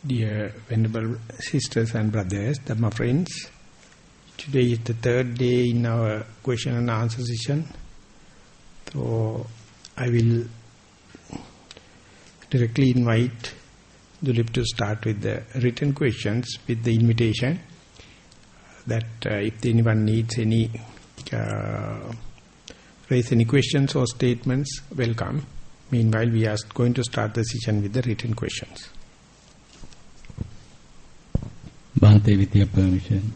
Dear Venerable Sisters and Brothers, Dhamma friends, today is the third day in our question and answer session. So I will directly invite Dulip to start with the written questions with the invitation that if anyone needs any, raise any questions or statements, welcome. Meanwhile, we are going to start the session with the written questions. Bhante, with your permission.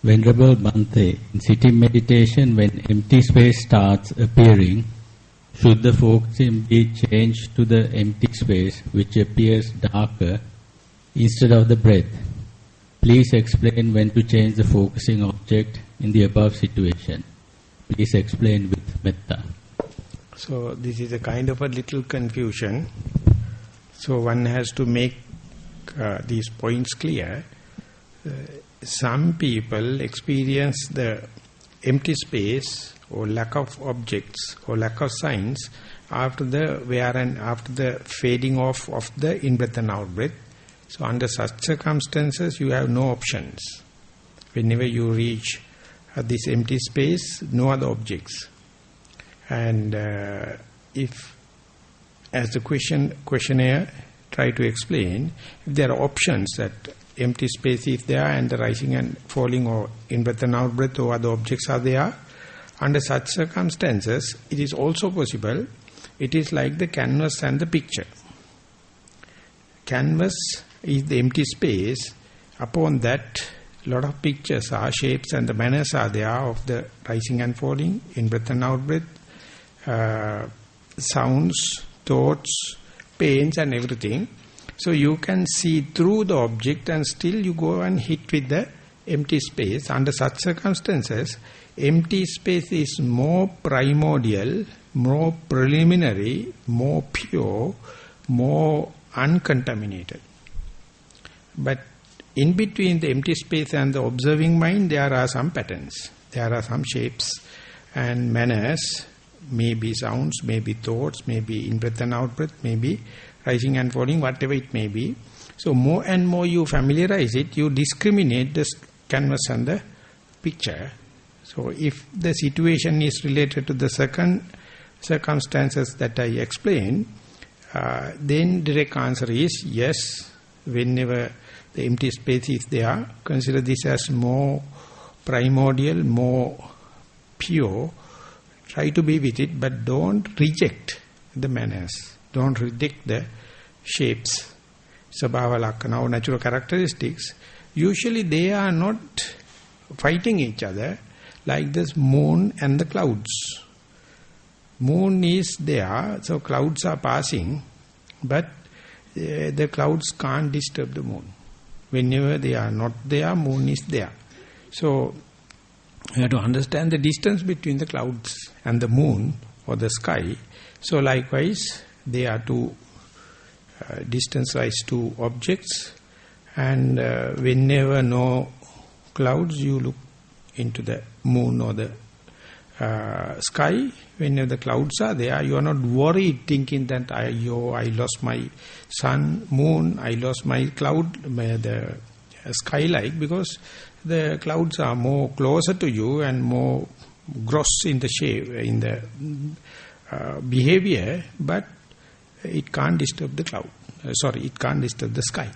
Venerable Bhante, in sitting meditation, when empty space starts appearing, should the focusing be changed to the empty space which appears darker instead of the breath? Please explain when to change the focusing object in the above situation. Please explain with metta. So this is a kind of a little confusion. So one has to make these points clear. Some people experience the empty space or lack of objects or lack of signs after the fading off of the in-breath and out-breath. So under such circumstances, you have no options. Whenever you reach this empty space, no other objects. And if, as the questionnaire try to explain, if there are options that empty space is there and the rising and falling or in-breath and out-breath or other objects are there, under such circumstances, it is also possible. It is like the canvas and the picture. Canvas is the empty space. Upon that, lot of pictures are, shapes and the manners are there of the rising and falling, in-breath and out-breath, sounds, thoughts, pains and everything. So you can see through the object and still you go and hit with the empty space. Under such circumstances, empty space is more primordial, more preliminary, more pure, more uncontaminated. But in between the empty space and the observing mind, there are some patterns. There are some shapes and manners, maybe sounds, maybe thoughts, maybe in-breath and out-breath, maybe rising and falling, whatever it may be. So more and more you familiarize it, you discriminate the canvas and the picture. So if the situation is related to the second circumstances that I explained, then direct answer is yes. Whenever the empty space is there, consider this as more primordial, more pure. Try to be with it, but don't reject the manners. Don't reject the shapes, sabhava lakkana or natural characteristics. Usually they are not fighting each other like this moon and the clouds. Moon is there, so clouds are passing, but the clouds can't disturb the moon. Whenever they are not there, moon is there. So you have to understand the distance between the clouds and the moon or the sky. So likewise, they are two distance-wise two objects, and whenever no clouds, you look into the moon or the sky. Whenever the clouds are there, you are not worried thinking that I lost my sun, moon, I lost my cloud, the skylight, because the clouds are more closer to you and more gross in the shape, in the behavior, but it can't disturb the cloud. It can't disturb the sky.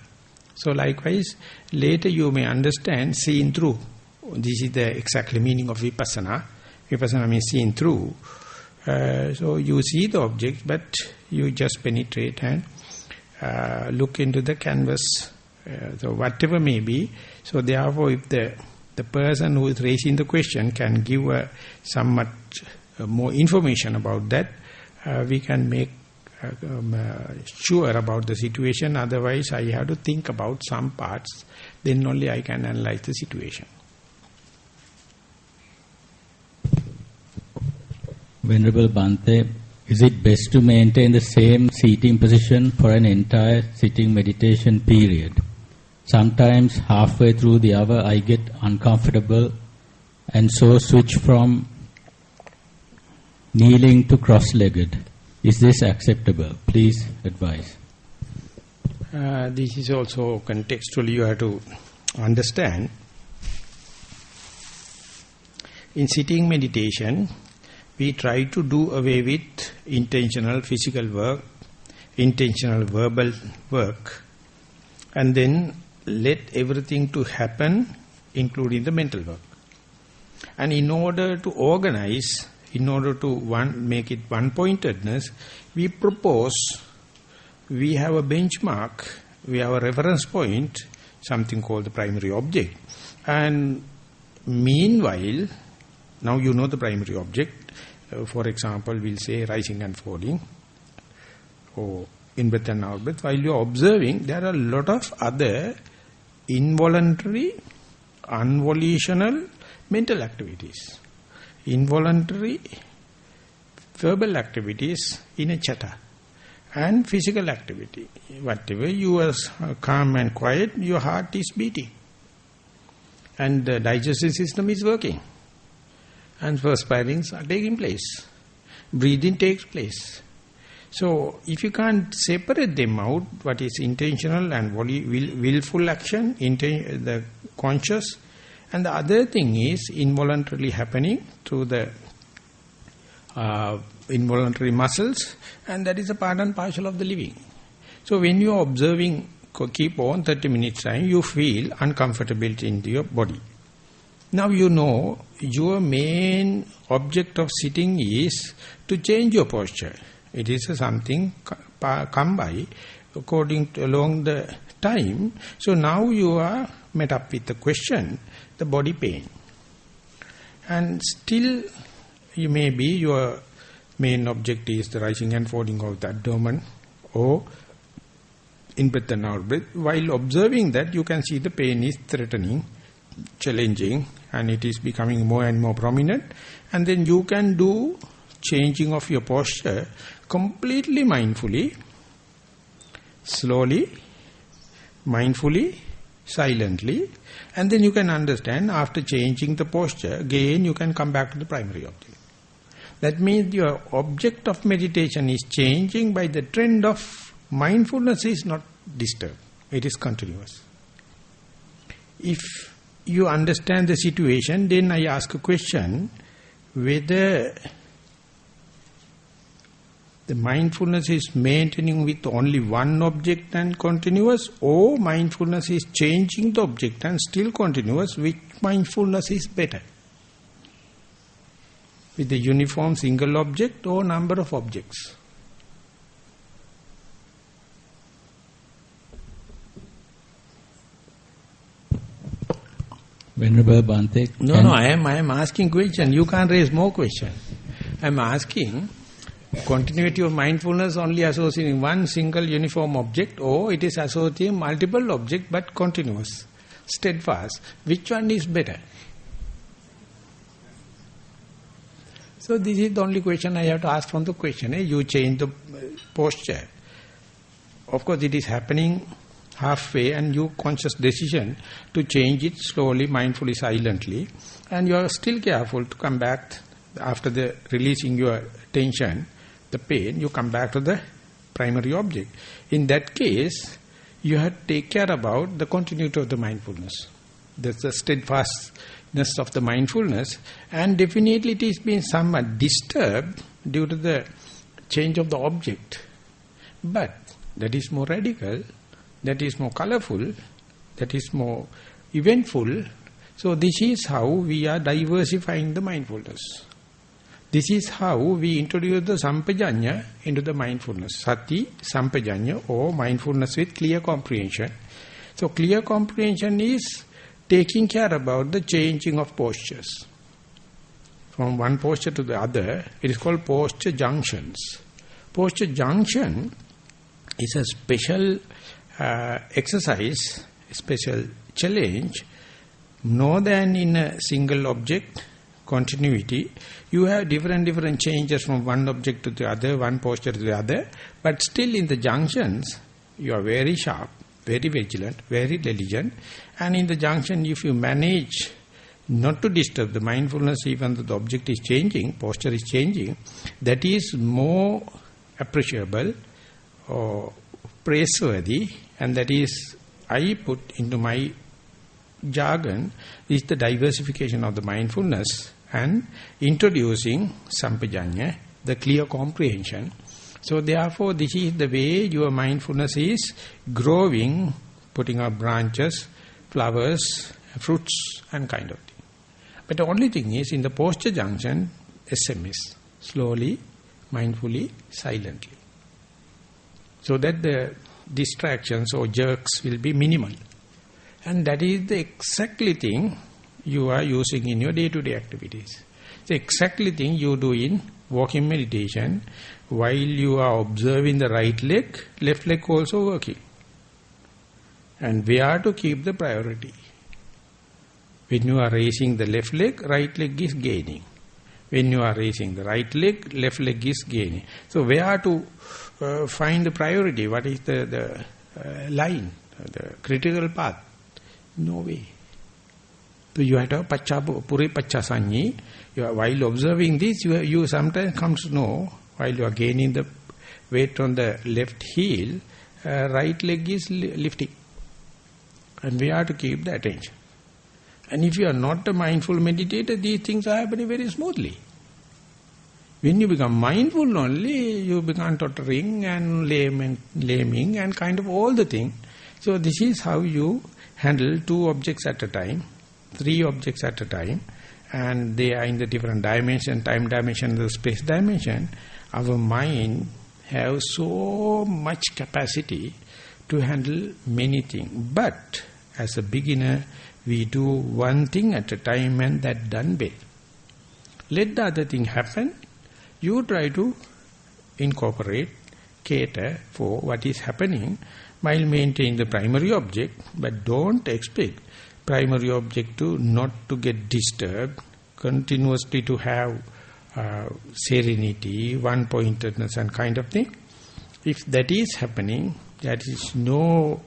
So likewise, later you may understand seeing through. This is the exactly meaning of vipassana. Vipassana means seeing through. So you see the object, but you just penetrate and look into the canvas. So whatever may be. So therefore, if the person who is raising the question can give somewhat more information about that, we can make sure about the situation. Otherwise, I have to think about some parts. Then only I can analyze the situation. Venerable Bhante, is it best to maintain the same seating position for an entire sitting meditation period? Sometimes halfway through the hour I get uncomfortable and so switch from kneeling to cross-legged. Is this acceptable? Please advise. This is also contextually you have to understand. In sitting meditation, we try to do away with intentional physical work, intentional verbal work, and then let everything to happen, including the mental work. And in order to organize, in order to make it one-pointedness, we propose, we have a benchmark, we have a reference point, something called the primary object. And meanwhile, now you know the primary object. For example, we'll say rising and falling, or in-breath and out-breath. While you're observing, there are a lot of other involuntary, unvolitional mental activities. Involuntary verbal activities in a chatter. And physical activity. Whatever you are calm and quiet, your heart is beating. And the digestive system is working. And perspirings are taking place. Breathing takes place. So, if you can't separate them out, what is intentional and willful action, the conscious, and the other thing is involuntarily happening through the involuntary muscles, and that is a part and parcel of the living. So, when you are observing, keep on 30 minutes time, you feel uncomfortable in your body. Now you know your main object of sitting is to change your posture. It is something come by along the time. So now you are met up with the question, the body pain. And still you may be your main object is the rising and falling of the abdomen or in-breath and out-breath. While observing that, you can see the pain is threatening, challenging, and it is becoming more and more prominent. And then you can do changing of your posture completely mindfully, slowly, mindfully, silently, and then you can understand after changing the posture, again you can come back to the primary object. That means your object of meditation is changing, by the trend of mindfulness is not disturbed. It is continuous. If you understand the situation, then I ask a question, whether the mindfulness is maintaining with only one object and continuous, or mindfulness is changing the object and still continuous, which mindfulness is better? With the uniform single object or number of objects? Venerable Bhante. No, I am asking question. You can't raise more question. I am asking, continuity of mindfulness only associating one single uniform object, or it is associating multiple objects but continuous, steadfast. Which one is better? So this is the only question I have to ask from the question. You change the posture. Of course it is happening halfway, and you conscious decision to change it slowly, mindfully, silently, and you are still careful to come back after the releasing your tension, the pain, you come back to the primary object. In that case, you have to take care about the continuity of the mindfulness. That's the steadfastness of the mindfulness, and definitely it is being somewhat disturbed due to the change of the object. But that is more radical, that is more colorful, that is more eventful. So this is how we are diversifying the mindfulness. This is how we introduce the sampajanya into the mindfulness. Sati, sampajanya, or mindfulness with clear comprehension. So clear comprehension is taking care about the changing of postures. From one posture to the other, it is called posture junctions. Posture junction is a special exercise, a special challenge, more than in a single object continuity. You have different changes from one object to the other, one posture to the other, but still in the junctions, you are very sharp, very vigilant, very diligent, and in the junction, if you manage not to disturb the mindfulness, even though the object is changing, posture is changing, that is more appreciable or praiseworthy, and that is, I put into my jargon, is the diversification of the mindfulness and introducing sampajanya, the clear comprehension. So therefore, this is the way your mindfulness is growing, putting up branches, flowers, fruits, and kind of thing. But the only thing is, in the posture junction, SMS, slowly, mindfully, silently. So that the distractions or jerks will be minimal. And that is the exactly thing you are using in your day-to-day activities. The exactly thing you do in walking meditation. While you are observing the right leg, left leg also working. And where to keep the priority? When you are raising the left leg, right leg is gaining. When you are raising the right leg, left leg is gaining. So where to find the priority? What is the line, the critical path? No way. So you have to puri pachasanyi. While observing this, you sometimes come to know, while you are gaining the weight on the left heel, right leg is lifting. And we have to keep the attention. And if you are not a mindful meditator, these things are happening very smoothly. When you become mindful only, you become tottering and laming and kind of all the things. So this is how you handle 2 objects at a time, 3 objects at a time, and they are in the different dimension, time dimension, the space dimension. Our mind has so much capacity to handle many things. But as a beginner, we do one thing at a time, and that done well. Let the other thing happen. You try to incorporate, cater for what is happening while maintaining the primary object, but don't expect primary object to not to get disturbed, continuously to have serenity, one-pointedness and kind of thing. If that is happening, that is no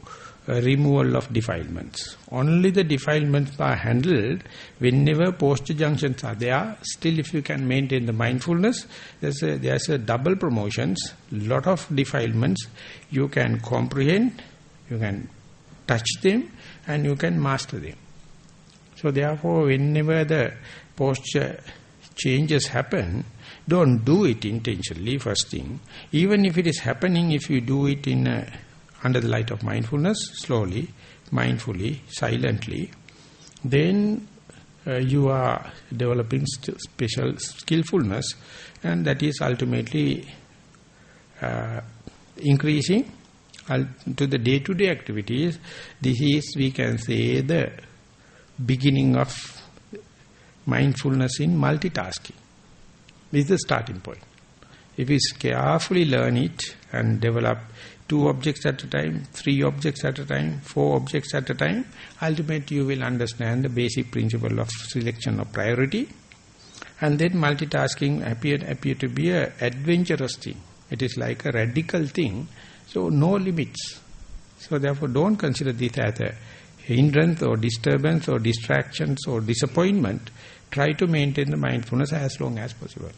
removal of defilements. Only the defilements are handled whenever posture junctions are there. Still, if you can maintain the mindfulness, there's a double promotions, lot of defilements. You can comprehend, you can touch them, and you can master them. So therefore, whenever the posture changes happen, don't do it intentionally, first thing. Even if it is happening, if you do it in under the light of mindfulness, slowly, mindfully, silently, then you are developing special skillfulness, and that is ultimately increasing to the day-to-day activities. This is, we can say, the beginning of mindfulness in multitasking. This is the starting point. If we carefully learn it and develop 2 objects at a time, 3 objects at a time, 4 objects at a time, ultimately you will understand the basic principle of selection of priority. And then multitasking appear to be an adventurous thing. It is like a radical thing, so no limits. So therefore don't consider this as a hindrance or disturbance or distractions or disappointment. Try to maintain the mindfulness as long as possible.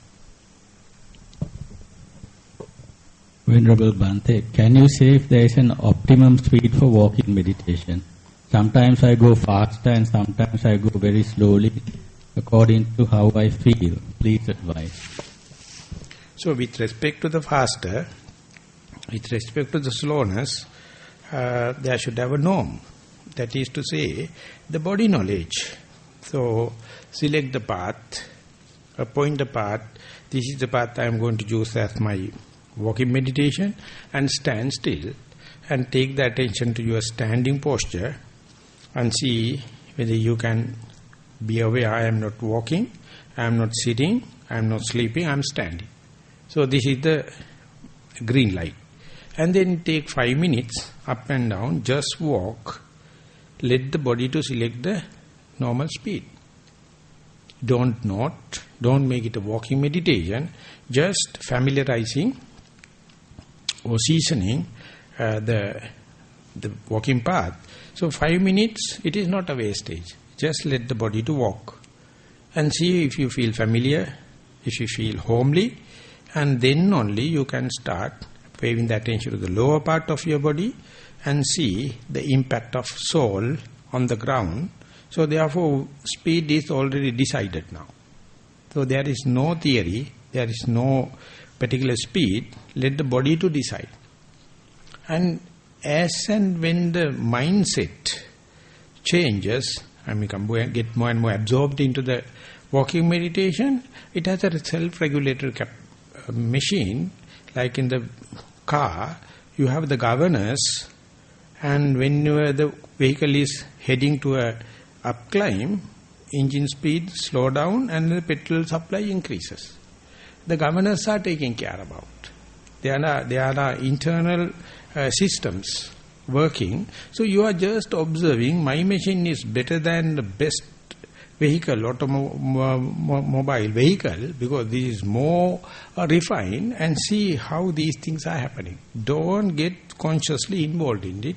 Venerable Bhante, can you say if there is an optimum speed for walking meditation? Sometimes I go faster and sometimes I go very slowly according to how I feel. Please advise. So with respect to the faster, with respect to the slowness, there should have a norm. That is to say, the body knowledge. So select the path, appoint the path. This is the path I am going to use as my walking meditation, and stand still and take the attention to your standing posture and see whether you can be aware, I am not walking, I am not sitting, I am not sleeping, I am standing. So this is the green light. And then take 5 minutes up and down, just walk. Let the body to select the normal speed. Don't make it a walking meditation, just familiarizing or seasoning the walking path. So 5 minutes, it is not a wastage. Just let the body to walk. And see if you feel familiar, if you feel homely, and then only you can start waving the attention to the lower part of your body and see the impact of soul on the ground. So therefore, speed is already decided now. So there is no theory, there is no particular speed, let the body to decide. And as and when the mindset changes, and get more and more absorbed into the walking meditation, it has a self-regulator machine, like in the car, you have the governors, and when the vehicle is heading to a up climb, engine speed slow down and the petrol supply increases. The governors are taking care about. There are internal systems working. So you are just observing, my machine is better than the best vehicle, automobile vehicle, because this is more refined, and see how these things are happening. Don't get consciously involved in it,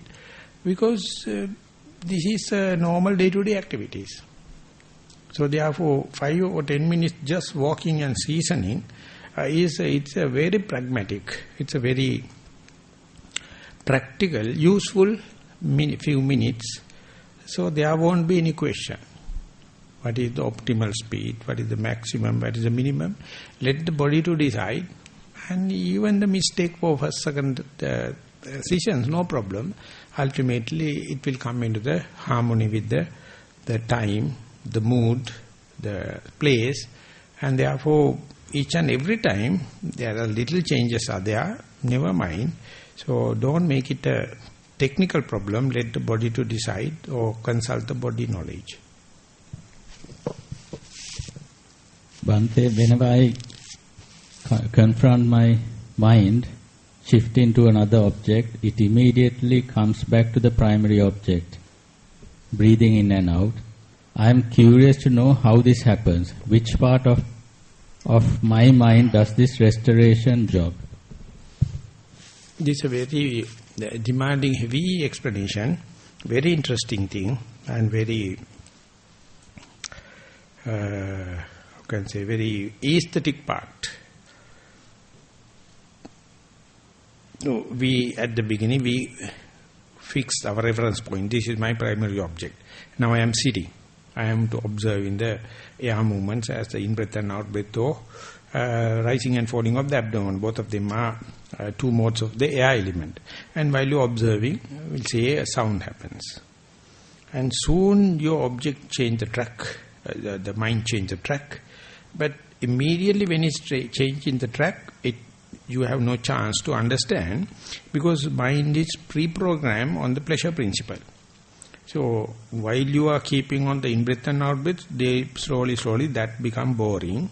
because this is normal day-to-day activities. So therefore, 5 or 10 minutes just walking and seasoning it's a very pragmatic, it's a very practical, useful few minutes. So there won't be any question. What is the optimal speed? What is the maximum? What is the minimum? Let the body to decide. And even the mistake for first, second sessions, no problem. Ultimately, it will come into the harmony with the time, the mood, the place. And therefore, each and every time, there are little changes are there. Never mind. So don't make it a technical problem. Let the body to decide or consult the body knowledge. Bhante, whenever I confront my mind, shift into another object, it immediately comes back to the primary object, breathing in and out. I am curious to know how this happens. Which part of my mind does this restoration job? This is a very demanding, heavy explanation, very interesting thing, and very, very aesthetic part. So at the beginning, we fixed our reference point. This is my primary object. Now I am sitting. I am to observe in the air movements as the in-breath and out-breath, or rising and falling of the abdomen. Both of them are two modes of the air element. And while you are observing, we'll say a sound happens. And soon your object change the track, the mind change the track. But immediately when it's changing the track, you have no chance to understand, because mind is pre-programmed on the pleasure principle. So while you are keeping on the in-breath and out-breath, they slowly that become boring,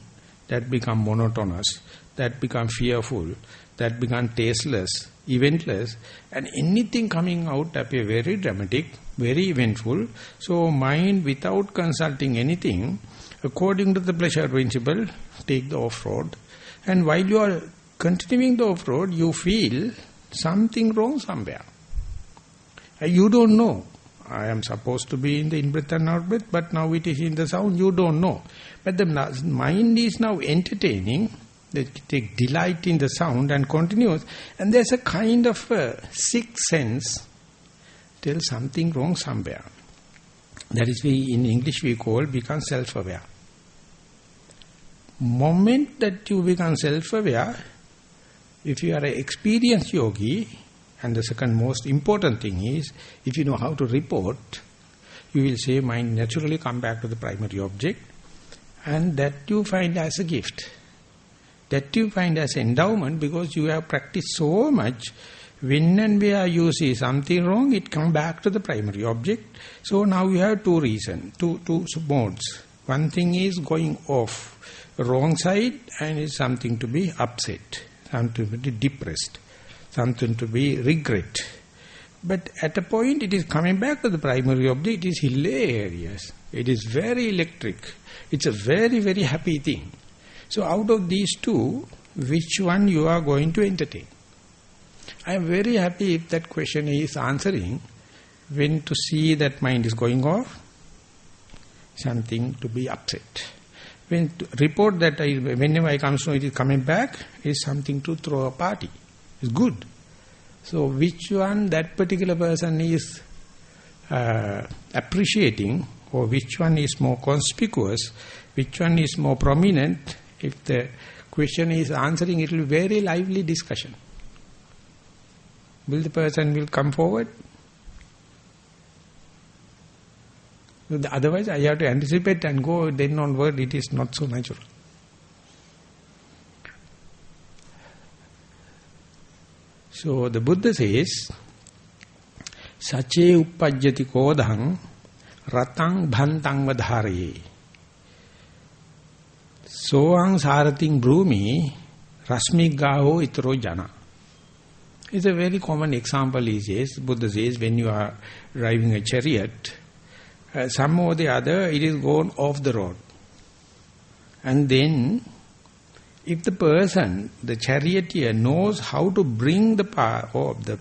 that become monotonous, that become fearful, that become tasteless, eventless, and anything coming out appear very dramatic, very eventful. So mind, without consulting anything, according to the pleasure principle, take the off-road. And while you are continuing the off-road, you feel something wrong somewhere. You don't know. I am supposed to be in the in-breath and out-breath, but now it is in the sound, you don't know. But the mind is now entertaining, they take delight in the sound and continues, and there's a kind of sixth sense, tell something wrong somewhere. That is in English we become self-aware. Moment that you become self-aware, if you are an experienced yogi, and the second most important thing is, if you know how to report, you will say, mind naturally come back to the primary object, and that you find as a gift. That you find as endowment, because you have practiced so much. When and where you see something wrong, it comes back to the primary object. So now you have two reasons, two modes. One thing is going off wrong side, and is something to be upset, something to be depressed, something to be regret. But at a point it is coming back to the primary object. It is hilarious. It is very electric. It's a very, very happy thing. So out of these two, which one you are going to entertain? I am very happy if that question is answering, when to see that mind is going off, something to be upset. When to report that whenever I come to know it is coming back, is something to throw a party. It's good. So which one that particular person is appreciating, or which one is more conspicuous, which one is more prominent, if the question is answering, it will be very lively discussion. Will the person will come forward? Otherwise, I have to anticipate and go, then onward, it is not so natural. So the Buddha says, Sache uppajjati kodhang ratang bhantang vadharaye. Soang sarating brumi rasmik gaho itro jana. It's a very common example, he says. Buddha says, when you are driving a chariot, some or the other, it is gone off the road. And then, if the person, the charioteer, knows how to bring the power of the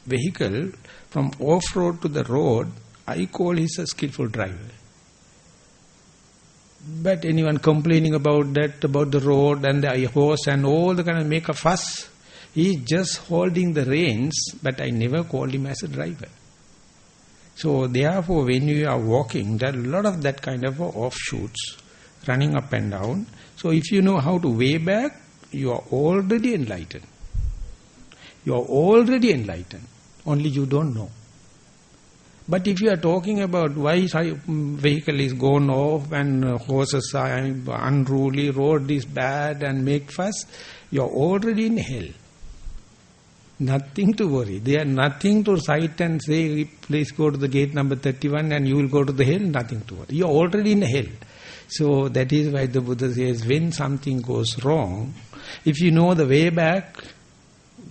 vehicle from off-road to the road, I call he a skillful driver. But anyone complaining about that, about the road and the horse and all the kind of make a fuss, he is just holding the reins, but I never called him as a driver. So therefore, when you are walking, there are a lot of that kind of offshoots, running up and down. So if you know how to weigh back, you are already enlightened. You are already enlightened. Only you don't know. But if you are talking about why vehicle is gone off and horses are unruly, road is bad and make fuss, you are already in hell. Nothing to worry. There are nothing to cite and say, please go to the gate number 31 and you will go to the hell. Nothing to worry. You are already in hell. So that is why the Buddha says, when something goes wrong, if you know the way back,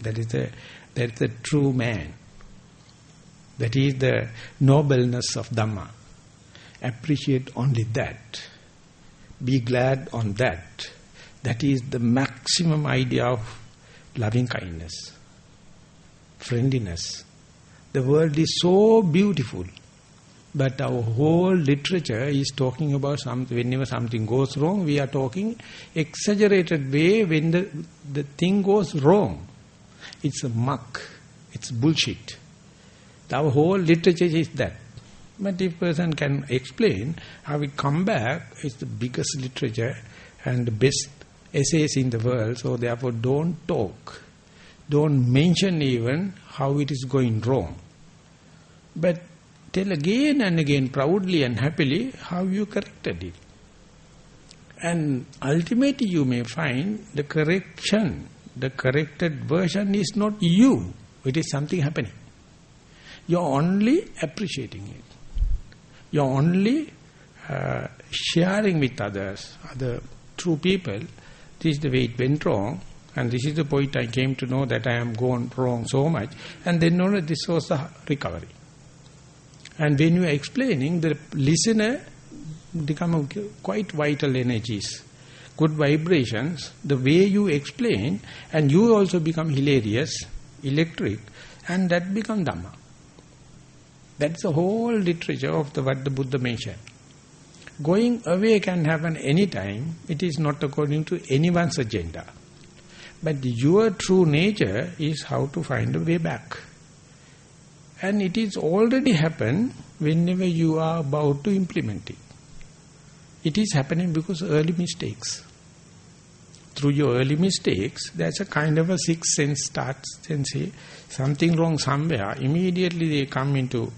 that is the true man. That is the nobleness of Dhamma. Appreciate only that. Be glad on that. That is the maximum idea of loving kindness, friendliness. The world is so beautiful, but our whole literature is talking about something. Whenever something goes wrong, we are talking exaggerated way when the thing goes wrong. It's a muck. It's bullshit. Our whole literature is that. But if person can explain how it come back, it's the biggest literature and the best essays in the world. So therefore don't talk. Don't mention even how it is going wrong. But tell again and again proudly and happily how you corrected it. And ultimately you may find the correction, the corrected version is not you. It is something happening. You are only appreciating it. You are only sharing with others, other true people. This is the way it went wrong. And this is the point I came to know that I am gone wrong so much. And then know that this was the recovery. And when you are explaining, the listener become quite vital energies, good vibrations, the way you explain, and you also become hilarious, electric, and that become Dhamma. That's the whole literature of what the Buddha mentioned. Going away can happen any time. It is not according to anyone's agenda. But your true nature is how to find a way back. And it is already happened whenever you are about to implement it. It is happening because early mistakes. Through your early mistakes, there's a kind of a sixth sense starts and say, something wrong somewhere. Immediately they come into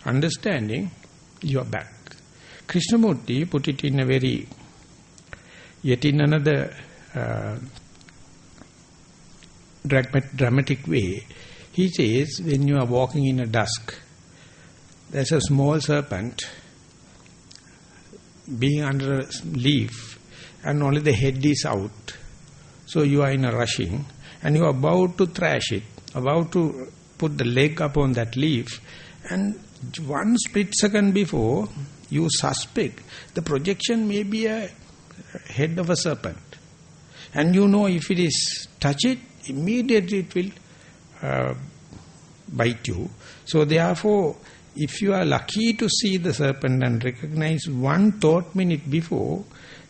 understanding, you are back. Krishnamurti put it in a very, yet in another dramatic way. He says, when you are walking in a dusk, there's a small serpent being under a leaf and only the head is out. So you are in a rushing and you are about to thrash it, about to put the leg upon that leaf, and one split second before you suspect the projection may be a head of a serpent. And you know if it is touch it, immediately it will bite you. So therefore, if you are lucky to see the serpent and recognize one thought minute before,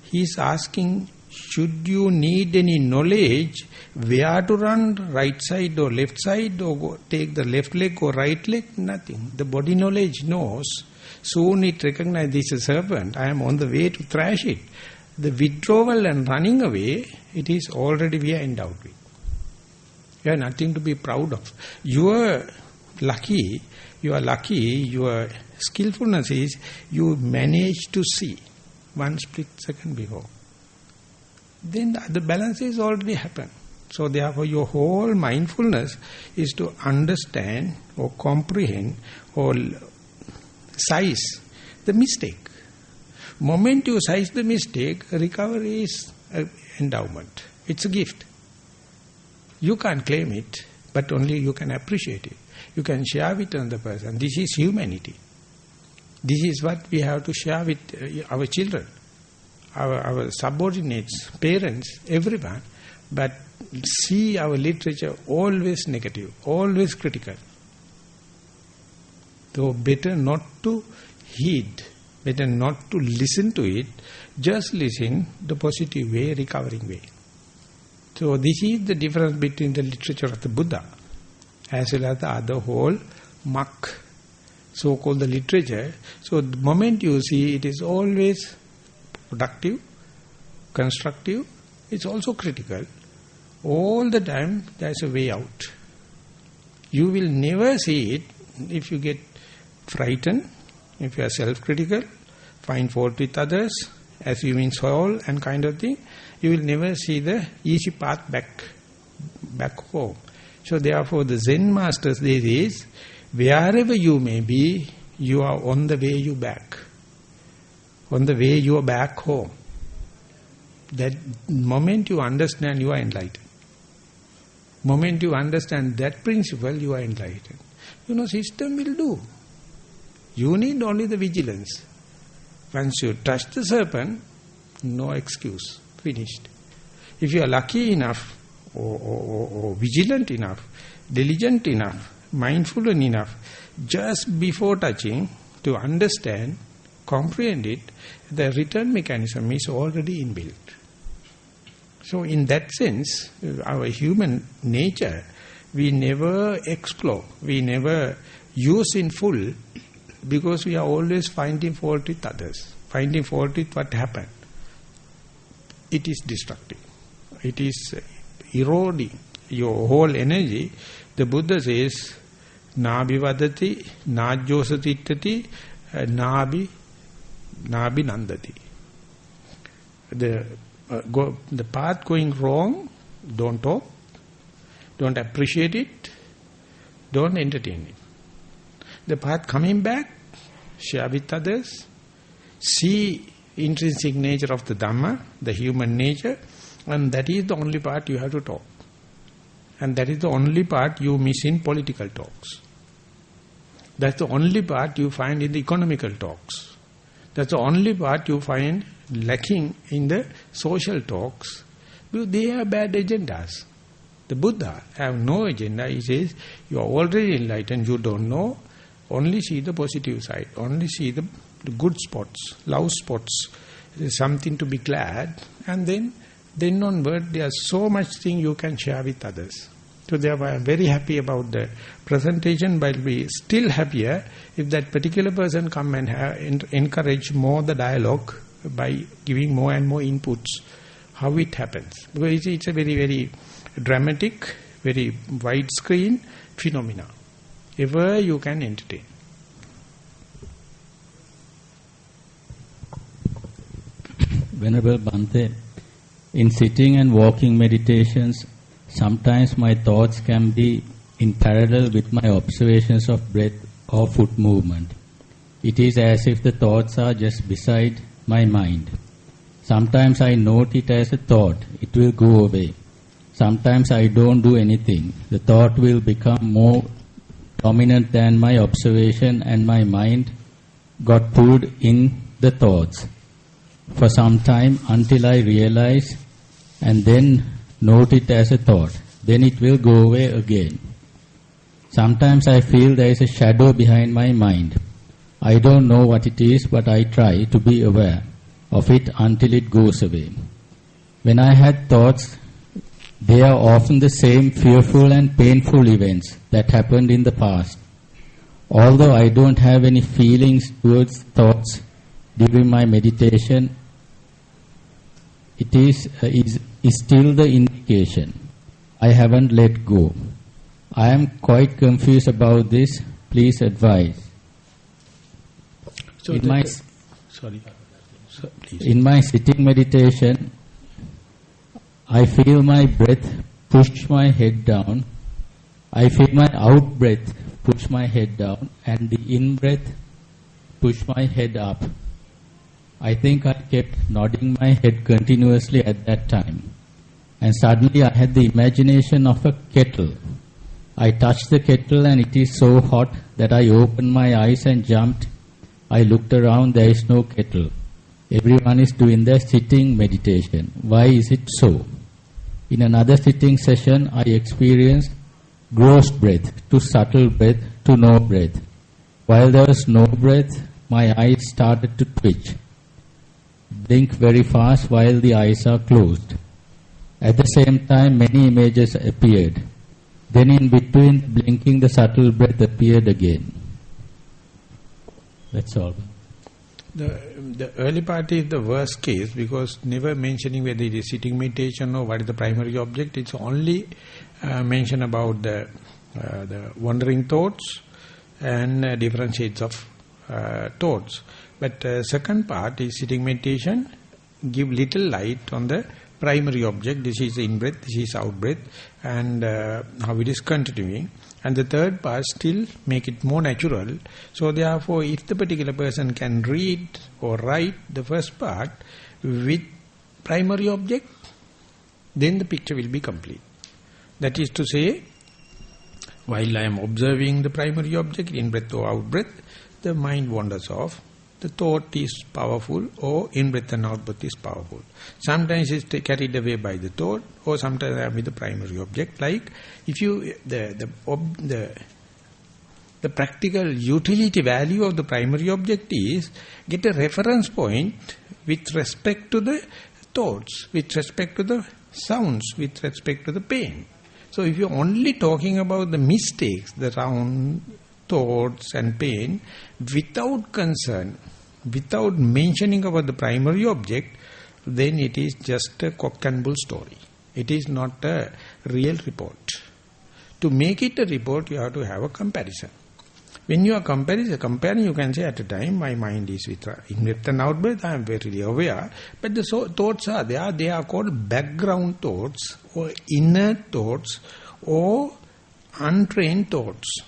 he is asking should you need any knowledge where to run, right side or left side, or go, take the left leg or right leg? Nothing. The body knowledge knows. Soon it recognizes this is a serpent. I am on the way to thrash it. The withdrawal and running away, it is already we are endowed with. You have nothing to be proud of. You are lucky, your skillfulness is you manage to see one split second before. Then the balance is already happened. So therefore your whole mindfulness is to understand or comprehend or size the mistake. Moment you size the mistake, recovery is an endowment. It's a gift. You can't claim it, but only you can appreciate it. You can share with another person. This is humanity. This is what we have to share with our children, our subordinates, parents, everyone. But see our literature always negative, always critical. So better not to heed, better not to listen to it, just listen the positive way, recovering way. So this is the difference between the literature of the Buddha as well as the other whole muck, so-called the literature. So the moment you see it is always productive, constructive, it's also critical. All the time there is a way out. You will never see it if you get frightened, if you are self-critical, find fault with others, assuming soul and kind of thing. You will never see the easy path back home. So therefore the Zen masters, this is, wherever you may be, you are on the way you back. On the way you are back home. That moment you understand, you are enlightened. Moment you understand that principle, you are enlightened. You know, system will do. You need only the vigilance. Once you touch the serpent, no excuse. Finished. If you are lucky enough, or vigilant enough, diligent enough, mindful enough, just before touching, to understand, comprehend it, the return mechanism is already inbuilt. So in that sense, our human nature, we never explore, we never use in full, because we are always finding fault with others, finding fault with what happened. It is destructive. It is eroding your whole energy. The Buddha says, Nabi vadati, najjosatittati, nabi nandati. The path going wrong, don't talk, don't appreciate it, don't entertain it. The path coming back, share with others, see intrinsic nature of the Dhamma, the human nature, and that is the only part you have to talk. And that is the only part you miss in political talks. That's the only part you find in the economical talks. That's the only part you find lacking in the social talks. Because they have bad agendas. The Buddha have no agenda. He says, you are already enlightened, you don't know. Only see the positive side. Only see the good spots, love spots. There's something to be glad. And then onward, there's so much thing you can share with others. So therefore, I am very happy about the presentation, but I'll be still happier if that particular person come and encourage more the dialogue by giving more and more inputs, how it happens. Because it's a very, very dramatic, very widescreen phenomena. Ever you can entertain. Venerable Bhante, in sitting and walking meditations, sometimes my thoughts can be in parallel with my observations of breath or foot movement. It is as if the thoughts are just beside my mind. Sometimes I note it as a thought, it will go away. Sometimes I don't do anything. The thought will become more dominant than my observation and my mind got pulled in the thoughts for some time until I realize and then note it as a thought. Then it will go away again. Sometimes I feel there is a shadow behind my mind. I don't know what it is, but I try to be aware of it until it goes away. When I had thoughts, they are often the same fearful and painful events that happened in the past. Although I don't have any feelings towards thoughts during my meditation, it is still the indication. I haven't let go. I am quite confused about this. Please advise. So in my sitting meditation, I feel my breath push my head down. I feel my out breath push my head down, and the in breath push my head up. I think I kept nodding my head continuously at that time. And suddenly I had the imagination of a kettle. I touched the kettle and it is so hot that I opened my eyes and jumped. I looked around, there is no kettle. Everyone is doing their sitting meditation. Why is it so? In another sitting session, I experienced gross breath to subtle breath to no breath. While there was no breath, my eyes started to twitch. Blink very fast while the eyes are closed. At the same time, many images appeared. Then in between blinking, the subtle breath appeared again. That's all. The early part is the worst case, because never mentioning whether it is sitting meditation or what is the primary object. It's only mention about the wandering thoughts and different shades of thoughts. But second part is sitting meditation, give little light on the primary object. This is in-breath, this is out-breath, and how it is continuing. And the third part still make it more natural. So therefore, if the particular person can read or write the first part with primary object, then the picture will be complete. That is to say, while I am observing the primary object, in-breath or out-breath, the mind wanders off. The thought is powerful, or in-breath and out-breath is powerful. Sometimes it's carried away by the thought, or sometimes I am with the primary object. Like, if you, the practical utility value of the primary object is, get a reference point with respect to the thoughts, with respect to the sounds, with respect to the pain. So if you're only talking about the mistakes, the round thoughts and pain, without concern, without mentioning about the primary object, then it is just a cock and bull story. It is not a real report. To make it a report, you have to have a comparison. When you are comparing, you can say at a time, my mind is with in-breath and out-breath, I am very aware, but the thoughts are there. They are called background thoughts, or inner thoughts, or untrained thoughts.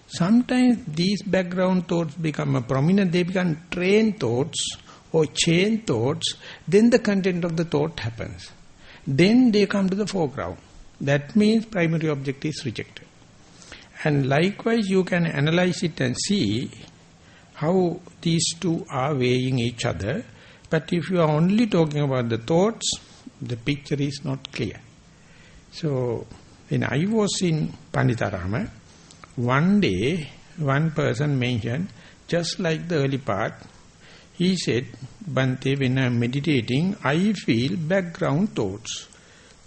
Sometimes these background thoughts become prominent, they become trained thoughts or chain thoughts, then the content of the thought happens. Then they come to the foreground. That means primary object is rejected. And likewise you can analyze it and see how these two are weighing each other. But if you are only talking about the thoughts, the picture is not clear. So when I was in Panditarama, one day, one person mentioned, just like the early part, he said, Bhante, when I am meditating, I feel background thoughts.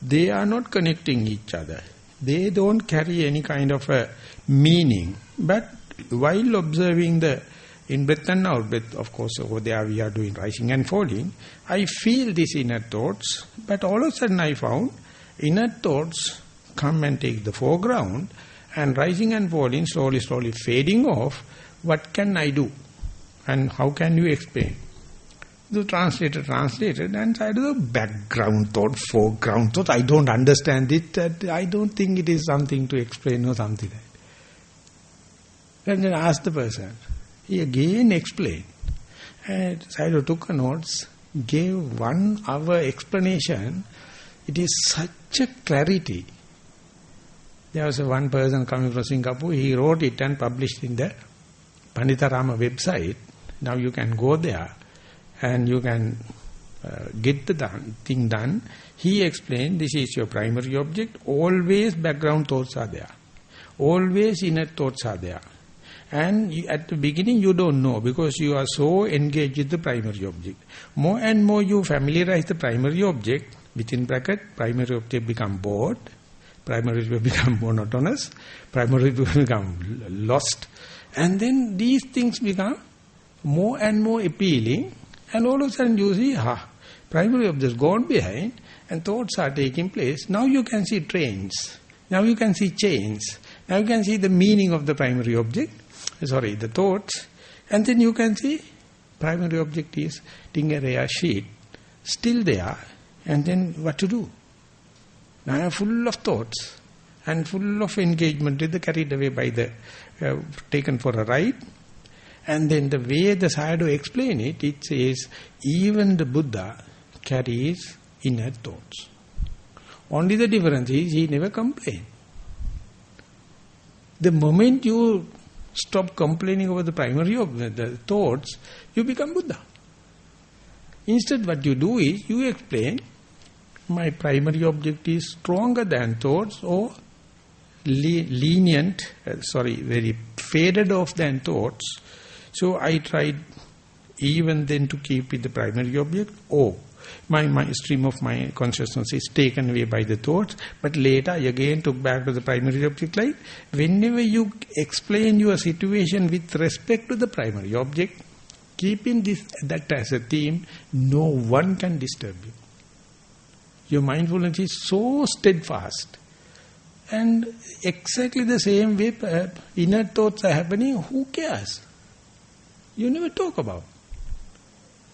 They are not connecting each other. They don't carry any kind of a meaning. But while observing the in-breath and out-breath, of course, over there we are doing rising and falling, I feel these inner thoughts, but all of a sudden I found inner thoughts come and take the foreground, and rising and falling, slowly fading off. What can I do? And how can you explain? The translator translated, and I do the background thought, foreground thought. I don't understand it. I don't think it is something to explain or something like that. And then I asked the person. He again explained. And Thero took notes, gave 1 hour explanation. It is such a clarity. There was one person coming from Singapore, he wrote it and published in the Panditarama website. Now you can go there and you can get the thing done. He explained, this is your primary object, always background thoughts are there. Always inner thoughts are there. And at the beginning you don't know, because you are so engaged with the primary object. More and more you familiarize the primary object, within bracket, primary object become bored, primary object become monotonous, primary object become lost, and then these things become more and more appealing, and all of a sudden you see, primary objects gone behind, and thoughts are taking place. Now you can see trains, now you can see chains, now you can see the meaning of the primary object, the thoughts, and then you can see primary object is Tingaraya sheet, still there, and then what to do? Now I am full of thoughts and full of engagement with the carried away by the, taken for a ride. And then the way the Sayadaw explain it, it says, even the Buddha carries inner thoughts. Only the difference is, he never complained. The moment you stop complaining over the primary of the thoughts, you become Buddha. Instead what you do is, you explain, my primary object is stronger than thoughts or lenient, very faded off than thoughts. So I tried even then to keep with the primary object, my stream of my consciousness is taken away by the thoughts, but later I again took back to the primary object. Like whenever you explain your situation with respect to the primary object, keeping that as a theme, no one can disturb you. Your mindfulness is so steadfast. And exactly the same way inner thoughts are happening, who cares? You never talk about.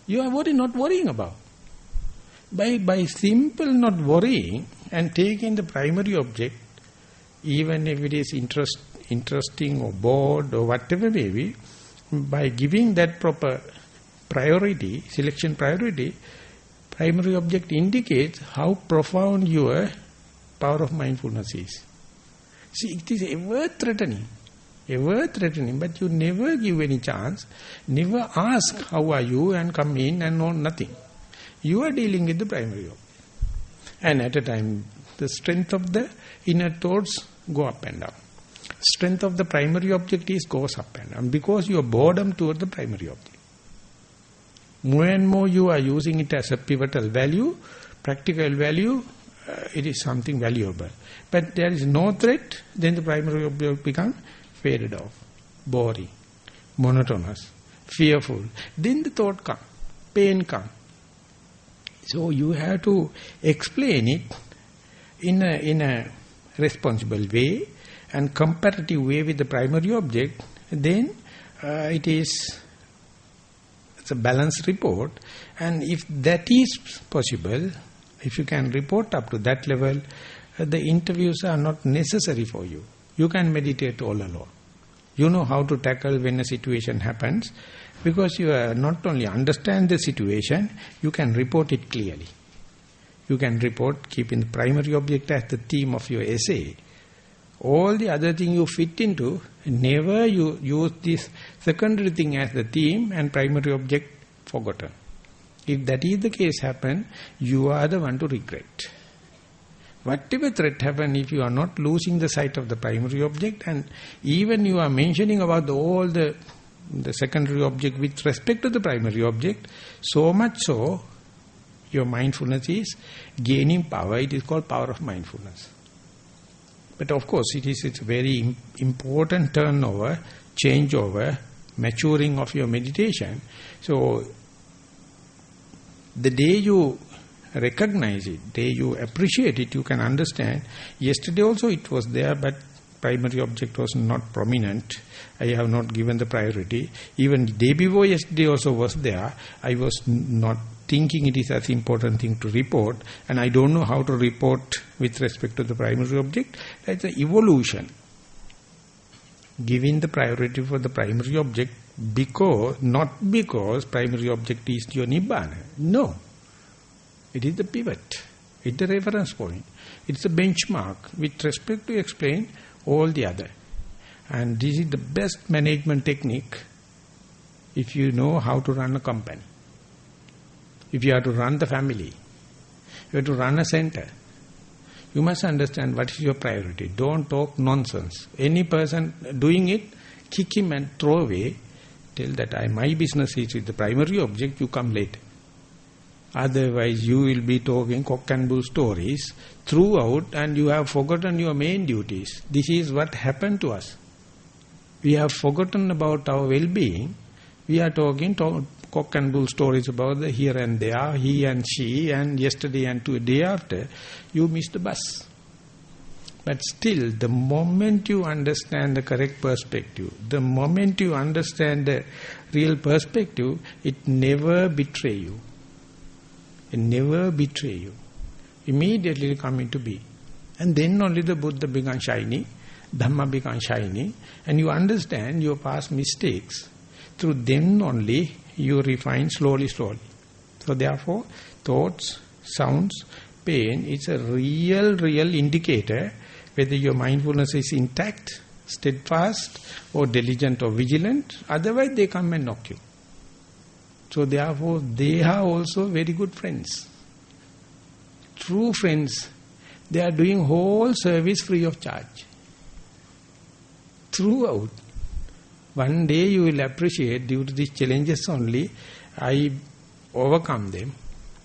You are not worrying about. By simple not worrying and taking the primary object, even if it is interesting or bored or whatever may be, by giving that proper priority, selection priority, primary object indicates how profound your power of mindfulness is. See, it is ever threatening, but you never give any chance, never ask how are you and come in and know nothing. You are dealing with the primary object. And at a time, the strength of the inner thoughts go up and down. Strength of the primary object goes up and down because you are boredom toward the primary object. More and more you are using it as a pivotal value, practical value, it is something valuable. But there is no threat, then the primary object becomes faded off, boring, monotonous, fearful. Then the thought comes, pain comes. So you have to explain it in a responsible way and comparative way with the primary object. Then it's a balanced report, and if that is possible, if you can report up to that level, the interviews are not necessary for you. You can meditate all alone. You know how to tackle when a situation happens, because you not only understand the situation, you can report it clearly. You can report keeping the primary object as the theme of your essay. All the other thing you fit into, never you use this secondary thing as the theme and primary object forgotten. If that is the case happen, you are the one to regret. Whatever threat happen, if you are not losing the sight of the primary object, and even you are mentioning about all the secondary object with respect to the primary object, so much so, your mindfulness is gaining power. It is called power of mindfulness. But of course, it's a very important turnover, changeover, maturing of your meditation. So, the day you recognize it, the day you appreciate it, you can understand. Yesterday also it was there, but primary object was not prominent. I have not given the priority. Even the day before yesterday also was there. I was not thinking it is as important thing to report, and I don't know how to report with respect to the primary object. That's an evolution. Giving the priority for the primary object not because primary object is your nibbana. No. It is the pivot. It's the reference point. It's the benchmark with respect to explain all the other. And this is the best management technique if you know how to run a company. If you have to run the family, you have to run a center, you must understand what is your priority. Don't talk nonsense. Any person doing it, kick him and throw away. Tell that my business is with the primary object, you come later. Otherwise, you will be talking cock and bull stories throughout, and you have forgotten your main duties. This is what happened to us. We have forgotten about our well-being. We are talking cock and bull stories about the here and there, he and she, and yesterday and day after. You miss the bus. But still, the moment you understand the correct perspective, the moment you understand the real perspective, it never betray you. It never betray you. Immediately come into being. And then only the Buddha becomes shiny, Dhamma becomes shiny, and you understand your past mistakes. Through them only you refine slowly. So therefore, thoughts, sounds, pain, it's a real indicator whether your mindfulness is intact, steadfast, or diligent or vigilant. Otherwise they come and knock you. So therefore, they are also very good friends. True friends, they are doing whole service free of charge. Throughout. One day you will appreciate, due to these challenges only, I overcome them.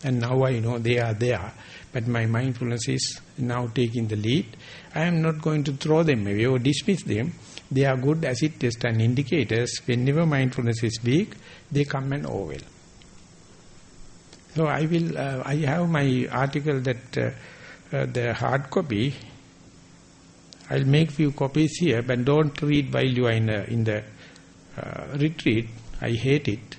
And now I know they are there. But my mindfulness is now taking the lead. I am not going to throw them away or dismiss them. They are good acid test and indicators. Whenever mindfulness is weak, they come and overwhelm. So I have my article that the hard copy. I'll make few copies here, but don't read while you are in the retreat. I hate it.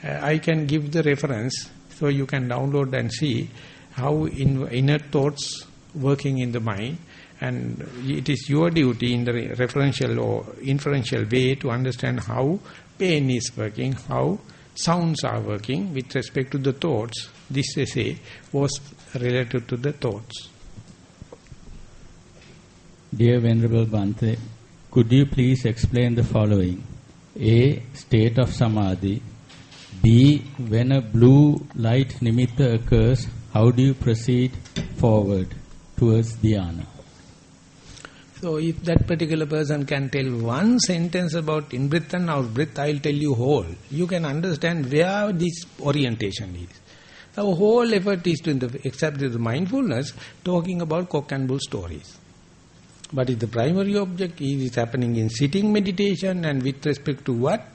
I can give the reference, so you can download and see how inner thoughts working in the mind, and it is your duty in the referential or inferential way to understand how pain is working, how sounds are working with respect to the thoughts. This essay was related to the thoughts. Dear Venerable Bhante, could you please explain the following? A. State of Samadhi. B. When a blue light nimitta occurs, how do you proceed forward towards dhyana? So if that particular person can tell one sentence about in-breath and out-breath, I will tell you whole. You can understand where this orientation is. Our whole effort is to accept the mindfulness, talking about cock and bull stories. But if the primary object is happening in sitting meditation, and with respect to what?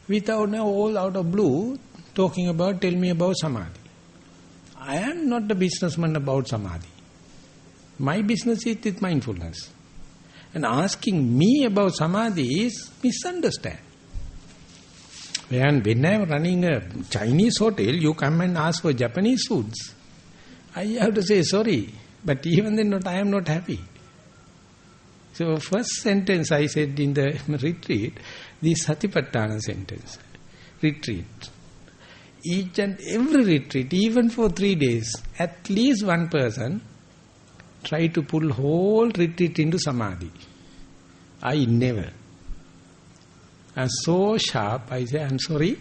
Without all out of blue, talking about, tell me about samadhi. I am not a businessman about samadhi. My business is with mindfulness. And asking me about samadhi is misunderstand. When I am running a Chinese hotel, you come and ask for Japanese foods. I have to say sorry, but even then I am not happy. So first sentence I said in the retreat, the Satipatthana sentence, retreat. Each and every retreat, even for 3 days, at least one person try to pull whole retreat into samadhi. I never. I'm so sharp, I say, I'm sorry,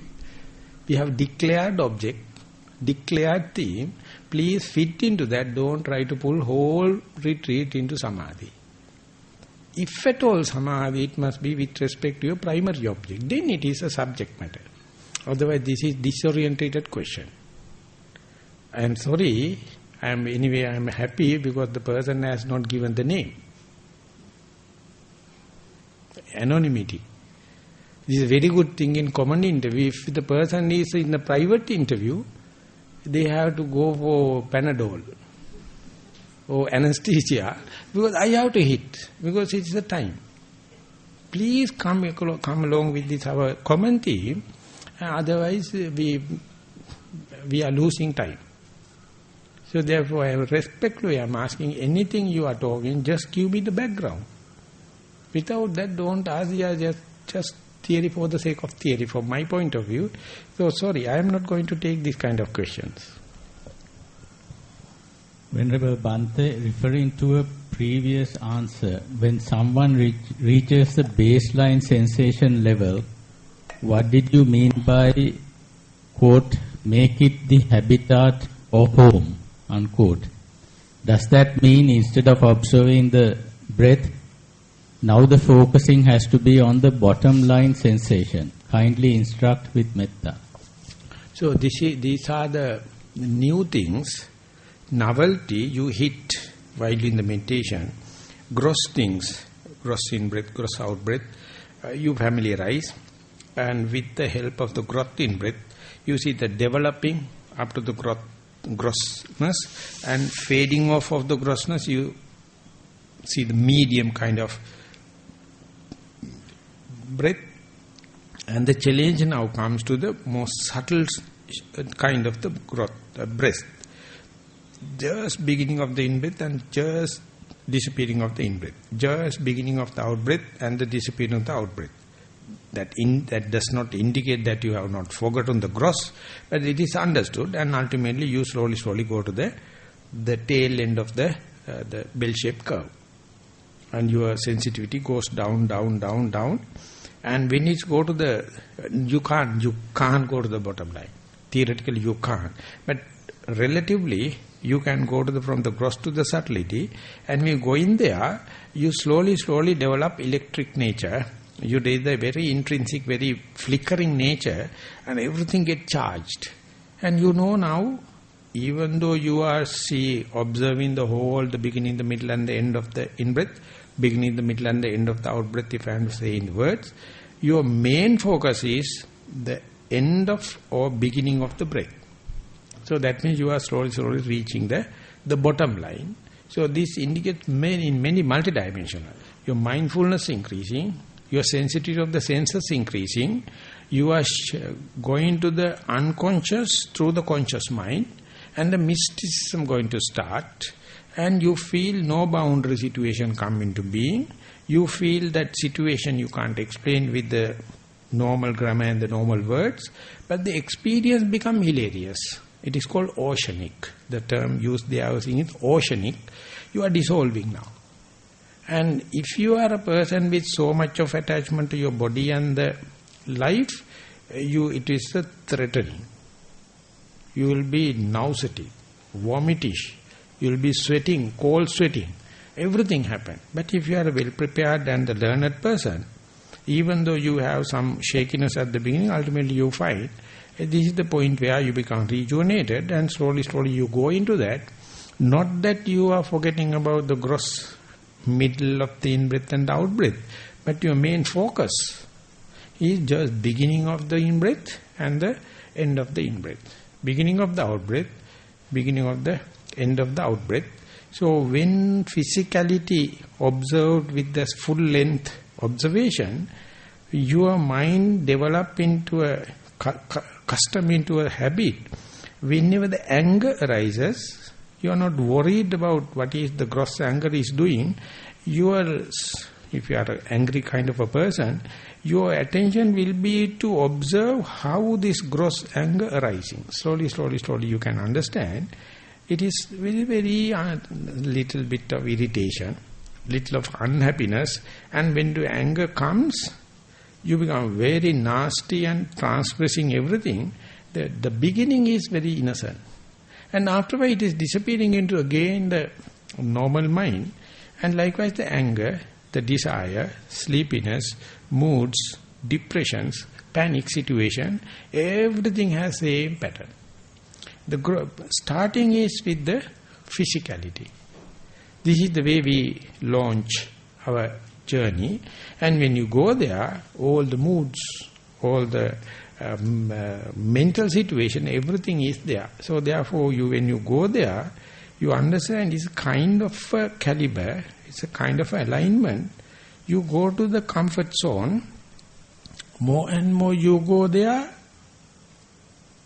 we have declared object, declared theme, please fit into that, don't try to pull whole retreat into samadhi. If at all samadhi, it must be with respect to your primary object, then it is a subject matter. Otherwise, this is disorientated question. I am sorry, I am happy because the person has not given the name. Anonymity. This is a very good thing in common interview. If the person is in a private interview, they have to go for Panadol or anesthesia, because I have to hit, because it's the time. Please come along with this our common theme, otherwise we are losing time. So therefore, I respectfully am asking, anything you are talking, just give me the background. Without that, don't ask, just theory for the sake of theory, from my point of view. So sorry, I am not going to take this kind of questions. Venerable Bhante, referring to a previous answer, when someone reaches the baseline sensation level, what did you mean by, quote, make it the habitat or home, unquote? Does that mean instead of observing the breath, now the focusing has to be on the bottom line sensation? Kindly instruct with metta. So these are the new things, novelty you hit while in the meditation, gross things, gross in breath, gross out breath, you familiarize, and with the help of the growth in breath, you see the developing up to the grossness and fading off of the grossness, you see the medium kind of breath. And the challenge now comes to the most subtle kind of the growth, breath. Just beginning of the in-breath and just disappearing of the in-breath. Just beginning of the out-breath and the disappearing of the out-breath. That does not indicate that you have not forgotten the gross, but it is understood, and ultimately you slowly go to the tail end of the bell-shaped curve. And your sensitivity goes down, and when it go to the, you can't go to the bottom line. Theoretically you can't, but relatively you can go to from the gross to the subtlety, and when you go in there, you slowly develop electric nature. You do the very intrinsic, very flickering nature, and everything get charged. And you know now, even though you are observing the whole, the beginning, the middle and the end of the in-breath, beginning, the middle and the end of the out-breath, if I am to say in words, your main focus is the end of or beginning of the breath. So that means you are slowly reaching the bottom line. So this indicates many multidimensional. Your mindfulness increasing, your sensitivity of the senses increasing, you are going to the unconscious through the conscious mind, and the mysticism going to start, and you feel no boundary situation come into being. You feel that situation you can't explain with the normal grammar and the normal words, but the experience become hilarious. It is called oceanic. The term used there, I was saying, is oceanic. You are dissolving now. And if you are a person with so much of attachment to your body and the life, it is threatening. You will be nauseatic, vomitish, you will be sweating, cold sweating. Everything happen. But if you are a well-prepared and a learned person, even though you have some shakiness at the beginning, ultimately you find this is the point where you become rejuvenated, and slowly you go into that. Not that you are forgetting about the gross middle of the in-breath and the out-breath, but your main focus is just beginning of the in-breath and the end of the in-breath. Beginning of the out-breath, beginning of the end of the out-breath. So when physicality observed with the full length observation, your mind develop into a custom, into a habit. Whenever the anger arises, you are not worried about what is the gross anger is doing. If you are an angry kind of a person, your attention will be to observe how this gross anger arising. Slowly you can understand. It is very little bit of irritation, little of unhappiness, and when the anger comes, you become very nasty and transgressing everything. The beginning is very innocent. And afterwards it is disappearing into again the normal mind. And likewise the anger, the desire, sleepiness, moods, depressions, panic situation, everything has the same pattern. The starting is with the physicality. This is the way we launch our journey. And when you go there, all the moods, all the mental situation, everything is there. So therefore, when you go there, you understand it's a kind of a caliber, it's a kind of alignment. You go to the comfort zone, more and more you go there,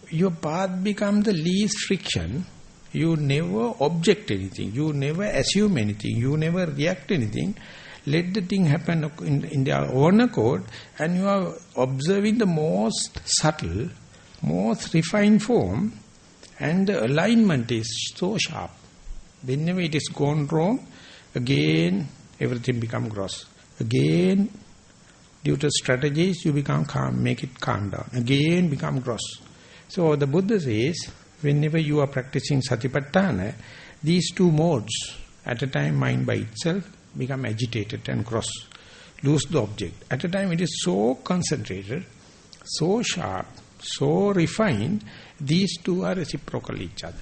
your path becomes the least friction. You never object anything, you never assume anything, you never react anything. Let the thing happen in their own accord, and you are observing the most subtle, most refined form, and the alignment is so sharp. Whenever it is gone wrong, again everything becomes gross. Again, due to strategies, you become calm, make it calm down. Again become gross. So the Buddha says, whenever you are practicing Satipatthana, these two modes, at a time mind by itself, become agitated and gross, lose the object. At a time it is so concentrated, so sharp, so refined, these two are reciprocal each other.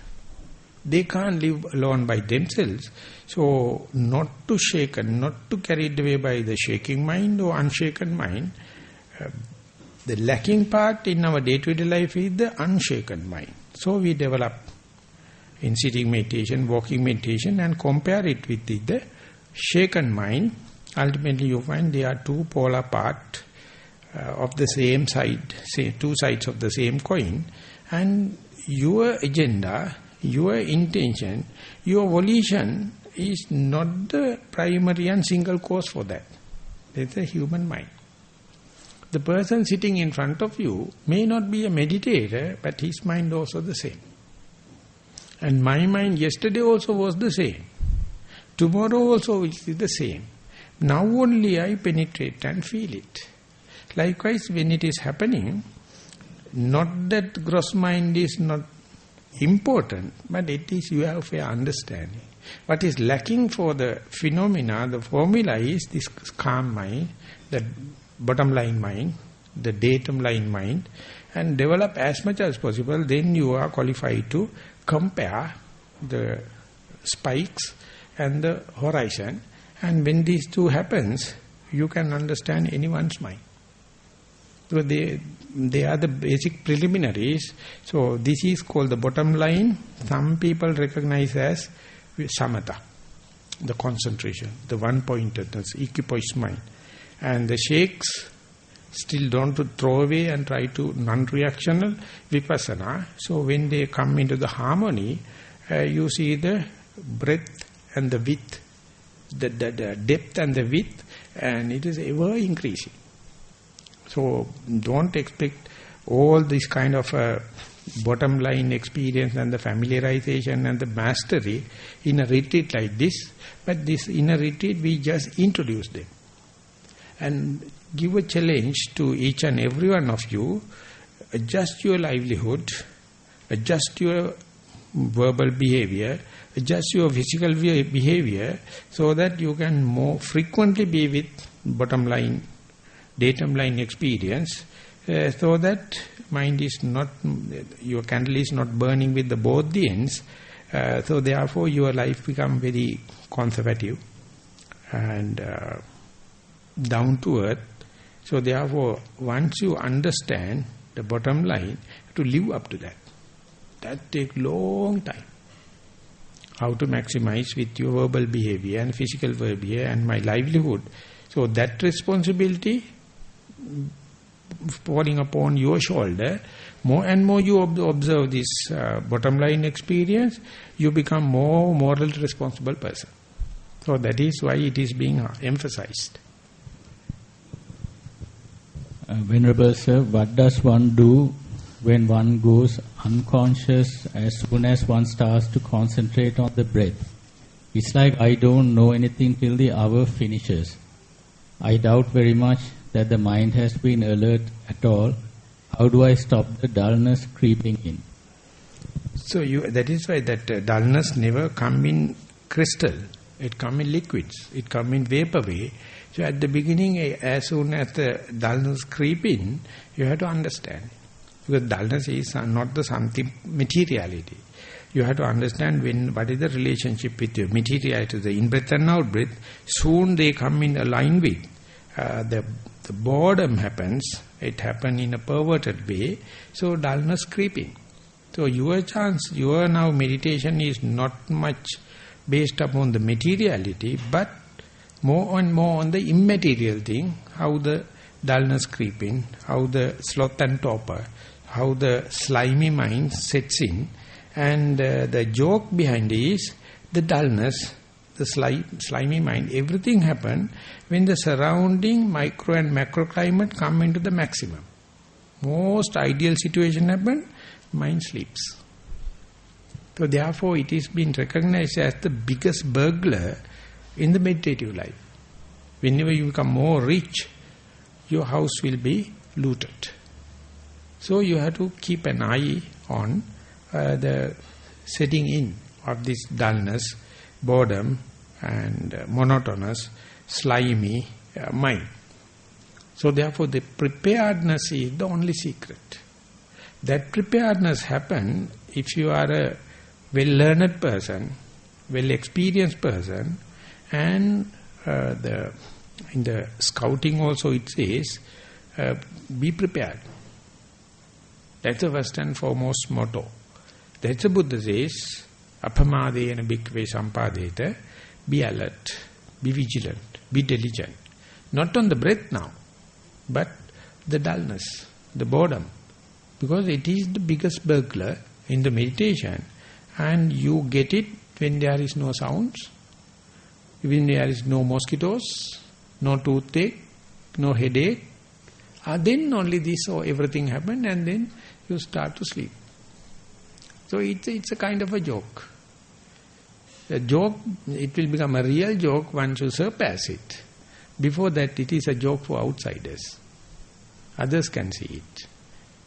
They can't live alone by themselves. So, not to shaken, not to carried away by the shaking mind or unshaken mind. The lacking part in our day-to-day life is the unshaken mind. So, we develop in sitting meditation, walking meditation, and compare it with the shaken mind. Ultimately, you find they are two polar part of the same side, say two sides of the same coin, and your agenda, your intention, your volition is not the primary and single cause for that. That's a human mind. The person sitting in front of you may not be a meditator, but his mind also the same. And my mind yesterday also was the same. Tomorrow also will be the same. Now only I penetrate and feel it. Likewise, when it is happening, not that gross mind is not important, but it is you have a understanding. What is lacking for the phenomena, the formula is this calm mind, the bottom line mind, the datum line mind, and develop as much as possible. Then you are qualified to compare the spikes and the horizon. And when these two happens, you can understand anyone's mind. So they are the basic preliminaries. So this is called the bottom line. Some people recognize as samatha, the concentration, the one-pointedness, equipoise mind. And the sheikhs still don't throw away and try to non-reactional vipassana. So when they come into the harmony, you see the breadth and the width, the depth and the width, and it is ever increasing. So don't expect all this kind of bottom line experience and the familiarization and the mastery in a retreat like this. But this in a retreat we just introduce them and give a challenge to each and every one of you. Adjust your livelihood, adjust your verbal behavior, adjust your physical behavior, so that you can more frequently be with bottom line, datum line experience, so that mind is not, your candle is not burning with the both the ends. So therefore your life become very conservative and down to earth. So therefore, once you understand the bottom line, to live up to that. That takes long time. How to maximize with your verbal behavior and physical behavior and my livelihood. So that responsibility falling upon your shoulder, more and more you observe this bottom line experience, you become more morally responsible person. So that is why it is being emphasized. Venerable Sir, what does one do when one goes unconscious as soon as one starts to concentrate on the breath? It's like I don't know anything till the hour finishes. I doubt very much that the mind has been alert at all. How do I stop the dullness creeping in? So that is why that dullness never come in crystal. It come in liquids. It come in vapor way. So at the beginning, as soon as the dullness creep in, you have to understand. Because dullness is not the something materiality. You have to understand what is the relationship with your materiality, the in-breath and out-breath. Soon they come in line with the boredom happens. It happens in a perverted way. So dullness creeping. So your chance, your now meditation is not much based upon the materiality, but more and more on the immaterial thing, how the dullness creeping, how the sloth and torpor, how the slimy mind sets in, and the joke behind is the dullness, the slimy mind. Everything happens when the surrounding micro and macro climate come into the maximum. Most ideal situation happen, mind sleeps. So therefore it is been recognized as the biggest burglar in the meditative life. Whenever you become more rich, your house will be looted. So you have to keep an eye on the setting in of this dullness, boredom and monotonous, slimy mind. So therefore the preparedness is the only secret. That preparedness happen if you are a well-learned person, well-experienced person, and in the scouting also it says, be prepared. That's the first and foremost motto. That's the Buddha says, apamadena bhikkhave sampadeta, be alert, be vigilant, be diligent. Not on the breath now, but the dullness, the boredom. Because it is the biggest burglar in the meditation, and you get it when there is no sounds, when there is no mosquitoes, no toothache, no headache. Then only this or everything happen, and then you start to sleep. So it's a kind of a joke. A joke, it will become a real joke once you surpass it. Before that, it is a joke for outsiders. Others can see it.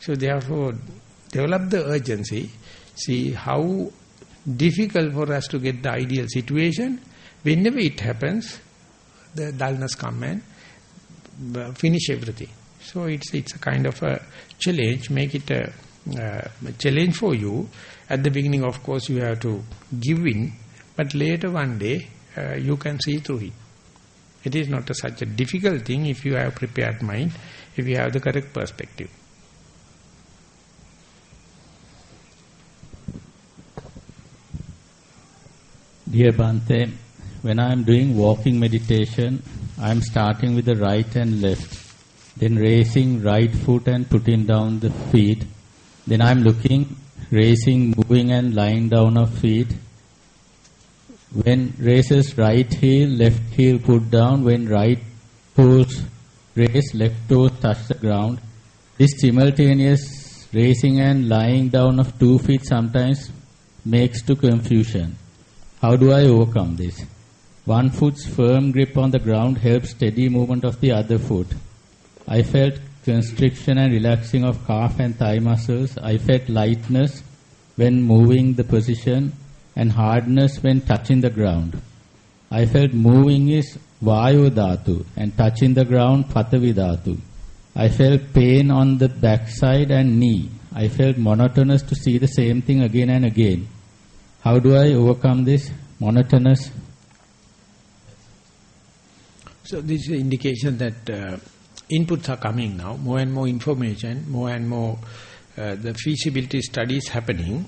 So therefore, develop the urgency. See how difficult for us to get the ideal situation. Whenever it happens, the dullness come and finish everything. So it's a kind of a challenge. Make it a challenge for you. At the beginning, of course, you have to give in. But later one day, you can see through it. It is not such a difficult thing if you have prepared mind, if you have the correct perspective. Dear Bhante, when I am doing walking meditation, I am starting with the right and left, then raising right foot and putting down the feet. Then I am looking, raising, moving and lying down of feet. When raises right heel, left heel put down. When right toes raise, left toes touch the ground. This simultaneous raising and lying down of 2 feet sometimes makes to confusion. How do I overcome this? One foot's firm grip on the ground helps steady movement of the other foot. I felt constriction and relaxing of calf and thigh muscles. I felt lightness when moving the position and hardness when touching the ground. I felt moving is Vayu Dhatu and touching the ground Patavi Dhatu. I felt pain on the backside and knee. I felt monotonous to see the same thing again and again. How do I overcome this monotonous? So this is an indication that inputs are coming now, more and more information, more and more the feasibility studies happening.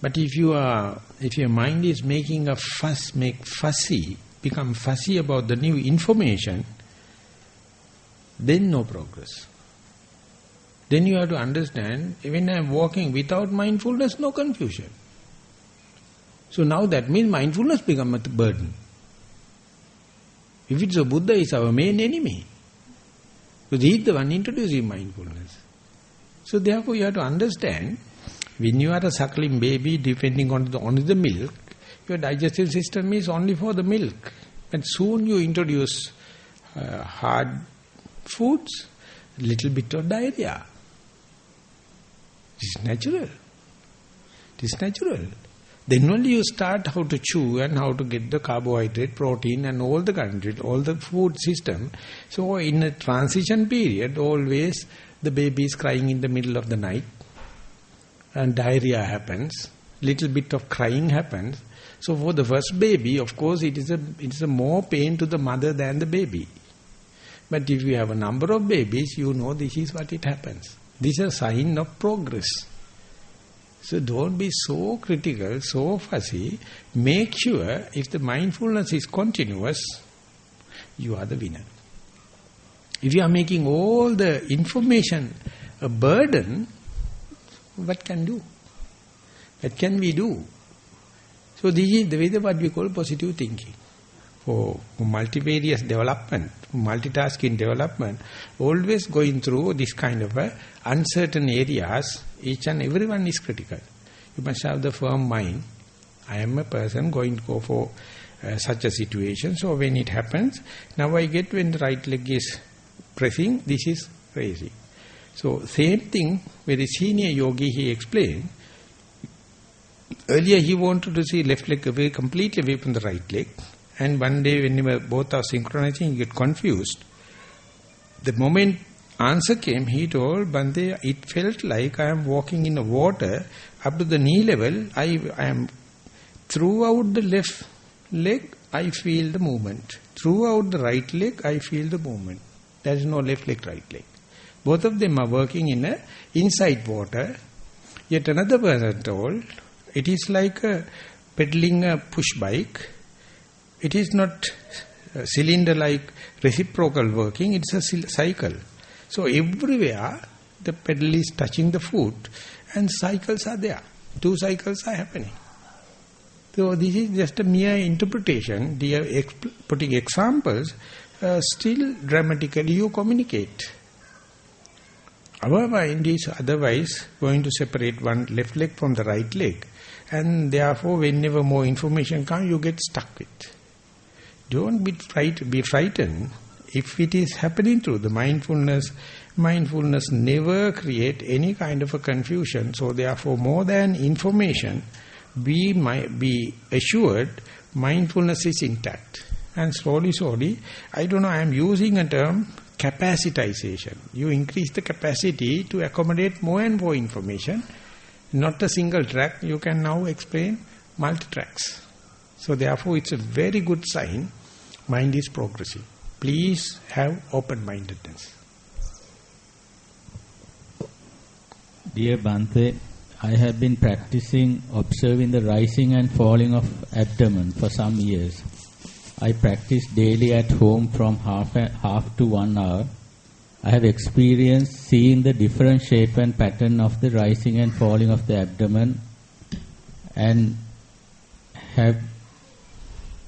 But if your mind is making a fuss, become fussy about the new information, then no progress. Then you have to understand, when I am walking without mindfulness, no confusion. So now that means mindfulness becomes a burden. If it's a Buddha, is our main enemy. Because he is the one introducing mindfulness. So therefore you have to understand, when you are a suckling baby, depending on only the milk, your digestive system is only for the milk. And soon you introduce hard foods, little bit of diarrhea. It is natural. It is natural. Then only you start how to chew and how to get the carbohydrate, protein and all the food system. So in a transition period, always the baby is crying in the middle of the night and diarrhea happens, little bit of crying happens. So for the first baby, of course, it is a more pain to the mother than the baby. But if you have a number of babies, you know this is what it happens. This is a sign of progress. So don't be so critical, so fussy. Make sure if the mindfulness is continuous, you are the winner. If you are making all the information a burden, what can do? What can we do? So this is the way what we call positive thinking. For multivarious development, multitasking development, always going through this kind of uncertain areas, each and everyone is critical. You must have the firm mind. I am a person going to go for such a situation. So when it happens, now I get when the right leg is pressing, this is raising. So same thing, very senior yogi, he explained. Earlier he wanted to see left leg away, completely away from the right leg. And one day when both are synchronizing, you get confused. The moment answer came, he told, Bhante, it felt like I am walking in the water up to the knee level. I am throughout the left leg, I feel the movement. Throughout the right leg, I feel the movement. There is no left leg, right leg. Both of them are working in a inside water. Yet another person told, it is like pedaling a push bike. It is not cylinder-like reciprocal working, it's a cycle. So everywhere the pedal is touching the foot and cycles are there. 2 cycles are happening. So this is just a mere interpretation. They are putting examples. Still dramatically you communicate. Our mind is otherwise going to separate one left leg from the right leg. And therefore whenever more information comes, you get stuck with. Don't be frightened. If it is happening through the mindfulness never create any kind of a confusion. So therefore more than information, be assured mindfulness is intact. And slowly, I don't know, I am using a term, capacitization. You increase the capacity to accommodate more and more information. Not a single track, you can now explain multi-tracks. So therefore it's a very good sign, mind is progressing. Please have open-mindedness. Dear Bhante, I have been practicing observing the rising and falling of abdomen for some years. I practice daily at home from half to 1 hour. I have experienced seeing the different shape and pattern of the rising and falling of the abdomen and have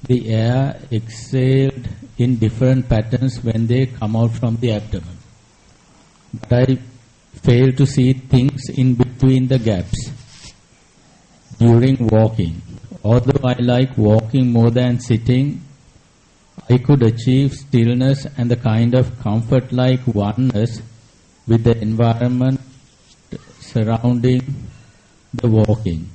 the air exhaled in different patterns when they come out from the abdomen. But I fail to see things in between the gaps during walking. Although I like walking more than sitting, I could achieve stillness and the kind of comfort-like oneness with the environment surrounding the walking.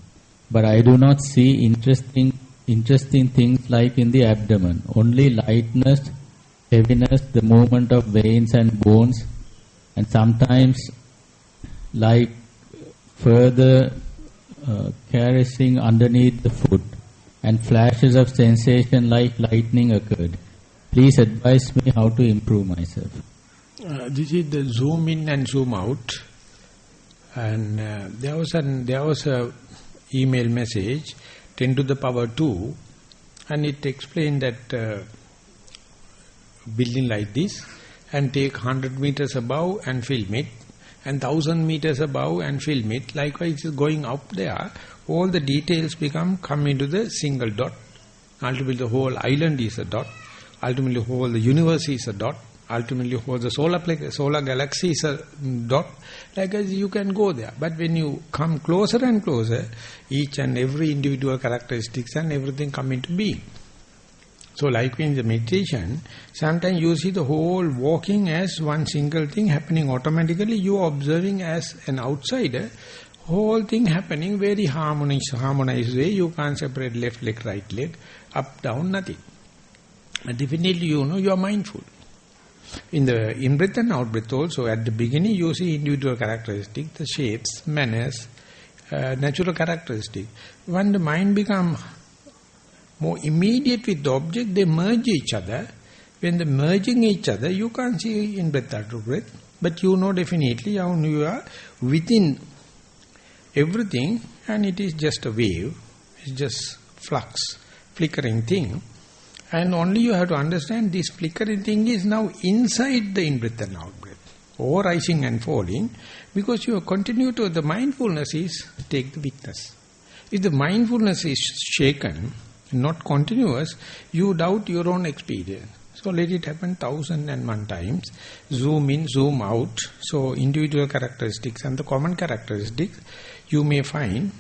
But I do not see interesting things like in the abdomen. Only lightness, heaviness, the movement of veins and bones, and sometimes like further caressing underneath the foot, and flashes of sensation like lightning occurred. Please advise me how to improve myself. This is the zoom in and zoom out. And there was a email message, 10 to the power 2, and it explained that building like this, and take 100 meters above and film it, and 1000 meters above and film it. Likewise, going up there, all the details come into the single dot. Ultimately, the whole island is a dot. Ultimately, whole the universe is a dot. Ultimately, whole the solar galaxy is a dot. Likewise, you can go there. But when you come closer and closer, each and every individual characteristics and everything come into being. So, like in the meditation, sometimes you see the whole walking as one single thing happening automatically. You are observing as an outsider, whole thing happening very harmonized way. You can't separate left leg, right leg, up, down, nothing. But definitely you know you are mindful. In the in-breath and out-breath also, at the beginning you see individual characteristics, the shapes, manners, natural characteristics. When the mind becomes more immediate with the object, they merge each other. When they merging each other, you can't see in-breath, out-breath, but you know definitely how you are within everything, and it is just a wave, it's just flux, flickering thing. And only you have to understand this flickering thing is now inside the in-breath and out-breath, or rising and falling, because you continue to, the mindfulness is, take the witness. If the mindfulness is shaken, not continuous, you doubt your own experience. So let it happen 1001 times, zoom in, zoom out. So individual characteristics and the common characteristics, you may find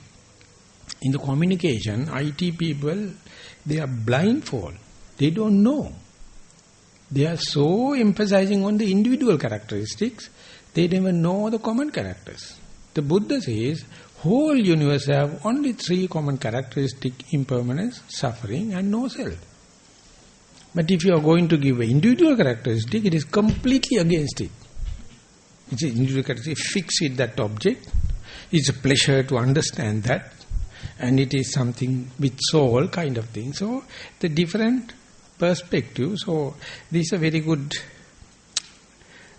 in the communication, IT people, they are blindfold. They don't know. They are so emphasizing on the individual characteristics, they never know the common characters. The Buddha says, whole universe have only 3 common characteristics: impermanence, suffering and no self. But if you are going to give an individual characteristic, it is completely against it. It's a fix with that object. It's a pleasure to understand that. And it is something with soul kind of thing. So, the different perspective. So, this is a very good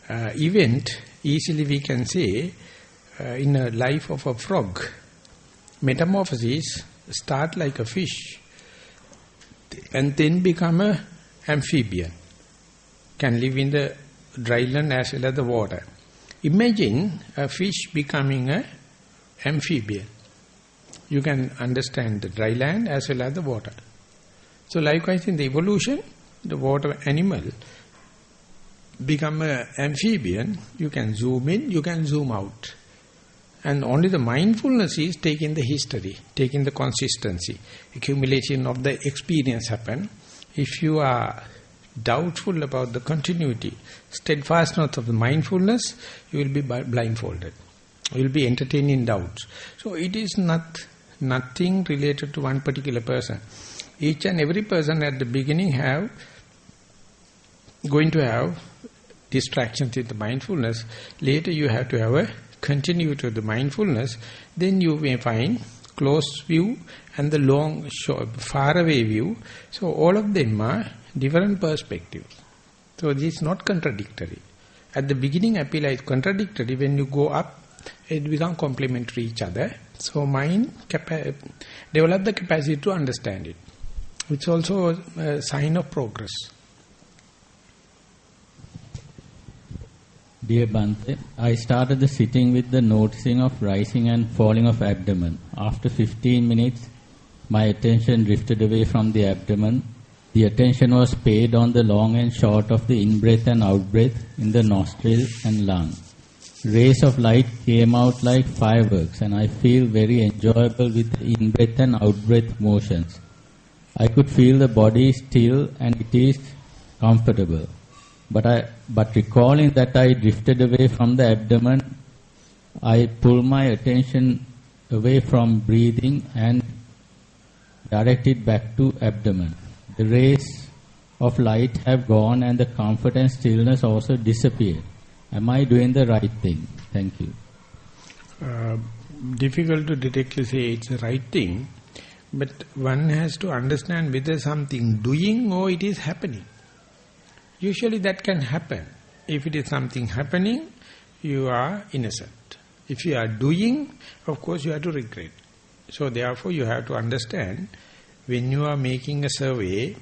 event. Easily we can say, in a life of a frog, metamorphosis start like a fish and then become a amphibian. Can live in the dry land as well as the water. Imagine a fish becoming a amphibian. You can understand the dry land as well as the water. So likewise in the evolution, the water animal become an amphibian. You can zoom in, you can zoom out. And only the mindfulness is taking the history, taking the consistency. Accumulation of the experience happen. If you are doubtful about the continuity, steadfastness of the mindfulness, you will be blindfolded. You will be entertaining doubts. So it is nothing related to one particular person. Each and every person at the beginning going to have distractions with the mindfulness. Later you have to have a continuity of the mindfulness. Then you may find close view and the long, far away view. So all of them are different perspectives. So this is not contradictory. At the beginning appeal is contradictory. When you go up, it becomes complementary each other. So mind develop the capacity to understand it. It's also a sign of progress. Dear Bhante, I started the sitting with the noticing of rising and falling of abdomen. After 15 minutes, my attention drifted away from the abdomen. The attention was paid on the long and short of the in-breath and out-breath in the nostril and lung. Rays of light came out like fireworks, and I feel very enjoyable with the in-breath and out-breath motions. I could feel the body still and it is comfortable. But recalling that I drifted away from the abdomen, I pull my attention away from breathing and direct it back to abdomen. The rays of light have gone and the comfort and stillness also disappeared. Am I doing the right thing? Thank you. Difficult to directly say it's the right thing, but one has to understand whether something doing or it is happening. Usually that can happen. If it is something happening, you are innocent. If you are doing, of course you have to regret. So therefore you have to understand, when you are making a survey,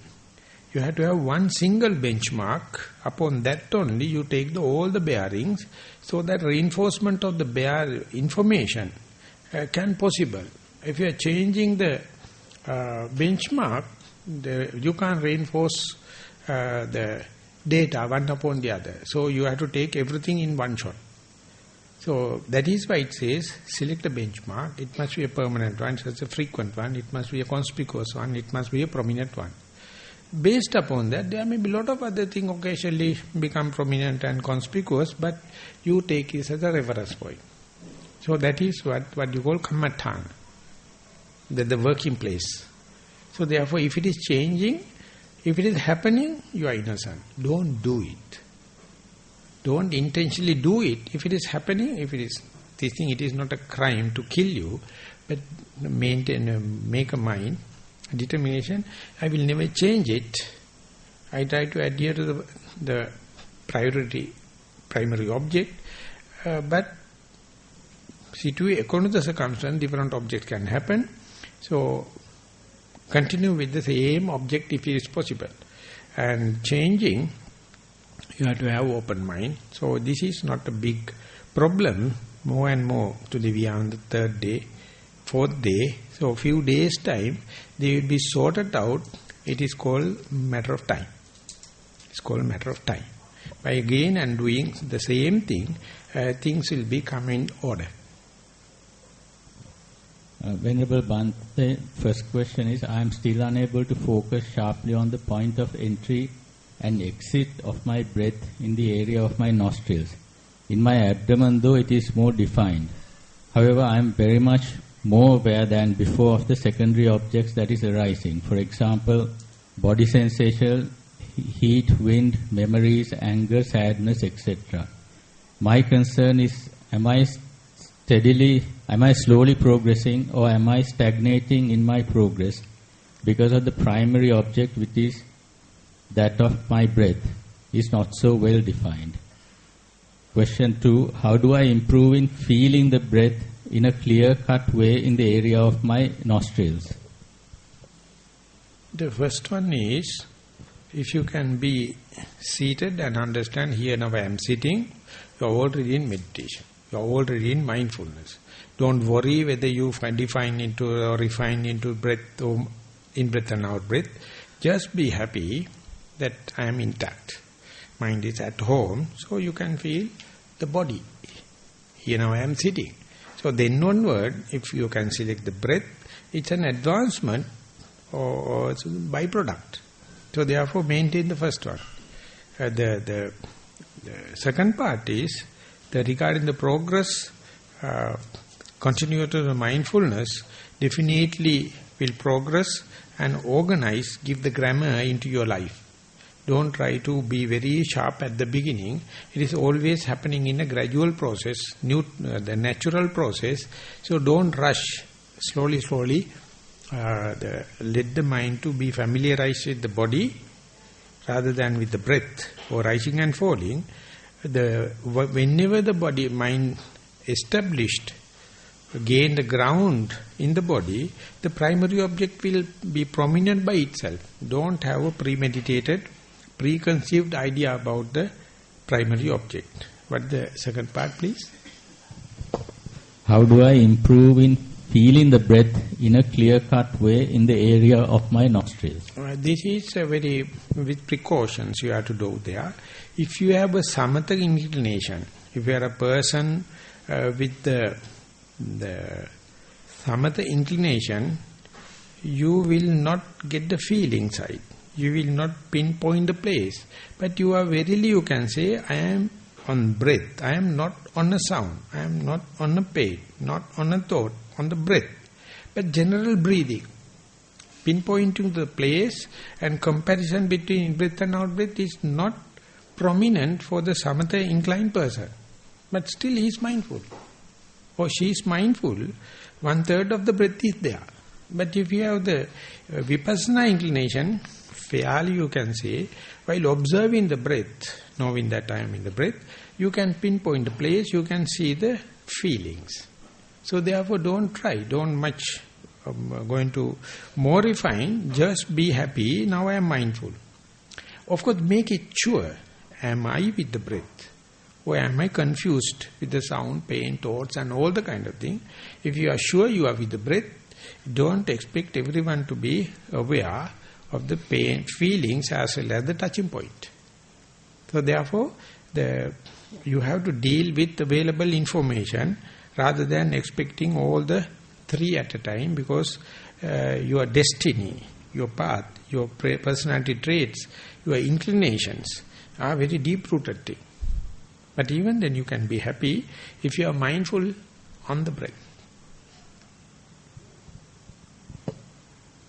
you have to have one single benchmark. Upon that only you take all the bearings, so that reinforcement of the information can possible. If you are changing the benchmark, you can't reinforce the data one upon the other. So you have to take everything in one shot. So that is why it says, select a benchmark. It must be a permanent one, such a frequent one. It must be a conspicuous one. It must be a prominent one. Based upon that, there may be a lot of other things occasionally become prominent and conspicuous, but you take it as a reference point. So that is what you call kammatthana, the working place. So therefore, if it is changing, if it is happening, you are innocent. Don't do it. Don't intentionally do it. If it is happening, if it is this thing, it is not a crime to kill you, but make a mind, a determination. I will never change it. I try to adhere to the primary object, but according to the circumstance, different objects can happen. So continue with the same object if it is possible. And changing, you have to have open mind. So this is not a big problem. More and more, today we are on the 3rd day, 4th day. So few days time, they will be sorted out. It is called matter of time. It's called matter of time. By again and doing the same thing, things will become in order. Venerable Bhante, first question is, I am still unable to focus sharply on the point of entry and exit of my breath in the area of my nostrils. In my abdomen, though, it is more defined. However, I am very much more aware than before of the secondary objects that is arising. For example, body sensation, heat, wind, memories, anger, sadness, etc. My concern is, am I slowly progressing, or am I stagnating in my progress because of the primary object, which is that of my breath, is not so well defined? Question 2, how do I improve in feeling the breath in a clear-cut way in the area of my nostrils? The first one is, if you can be seated and understand, here now I am sitting, you are already in meditation. You are already in mindfulness. Don't worry whether you define into or refine into breath or in breath and out breath. Just be happy that I am intact. Mind is at home, so you can feel the body. Here now I am sitting. So then onward, if you can select the breath, it's an advancement or it's a byproduct. So therefore maintain the first one. The second part is regarding the progress, continue to the mindfulness, definitely will progress and organize, give the grammar into your life. Don't try to be very sharp at the beginning. It is always happening in a gradual process, the natural process. So don't rush. Slowly, let the mind to be familiarized with the body rather than with the breath or rising and falling. Whenever the mind established, gain the ground in the body, the primary object will be prominent by itself. Don't have a premeditated, preconceived idea about the primary object. What the second part, please? How do I improve in feeling the breath in a clear-cut way in the area of my nostrils? This is a very, with precautions you have to do there. If you have a samatha inclination, if you are a person with the samatha inclination, you will not get the feeling side. You will not pinpoint the place. But you are verily, you can say, I am on breath. I am not on a sound. I am not on a pain, not on a thought, on the breath. But general breathing, pinpointing the place and comparison between in-breath and out-breath is not prominent for the samatha inclined person. But still he is mindful. Or she is mindful, 1/3 of the breath is there. But if you have the vipassana inclination, fairly you can say, while observing the breath, knowing that I am in the breath, you can pinpoint the place, you can see the feelings. So therefore don't try, don't much going to more refine, just be happy, now I am mindful. Of course make it sure, am I with the breath? Or am I confused with the sound, pain, thoughts and all the kind of thing? If you are sure you are with the breath, don't expect everyone to be aware of the pain, feelings as well as the touching point. So therefore, you have to deal with available information rather than expecting all the three at a time, because your destiny, your path, your personality traits, your inclinations are very deep-rooted things. But even then you can be happy if you are mindful on the breath.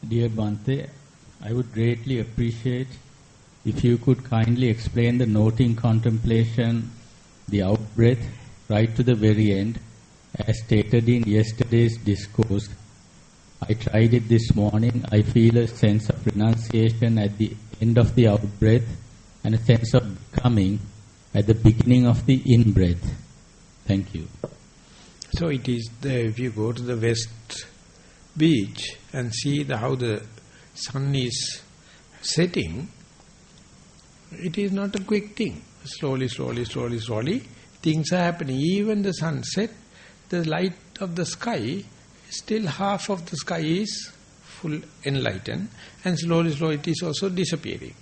Dear Bhante, I would greatly appreciate if you could kindly explain the noting contemplation, the out-breath, right to the very end, as stated in yesterday's discourse. I tried it this morning. I feel a sense of renunciation at the end of the out-breath and a sense of becoming at the beginning of the in-breath. Thank you. So it is if you go to the west beach and see how the sun is setting, it is not a quick thing. Slowly, things are happening. Even the sunset, the light of the sky, still half of the sky is full enlightened, and slowly it is also disappearing.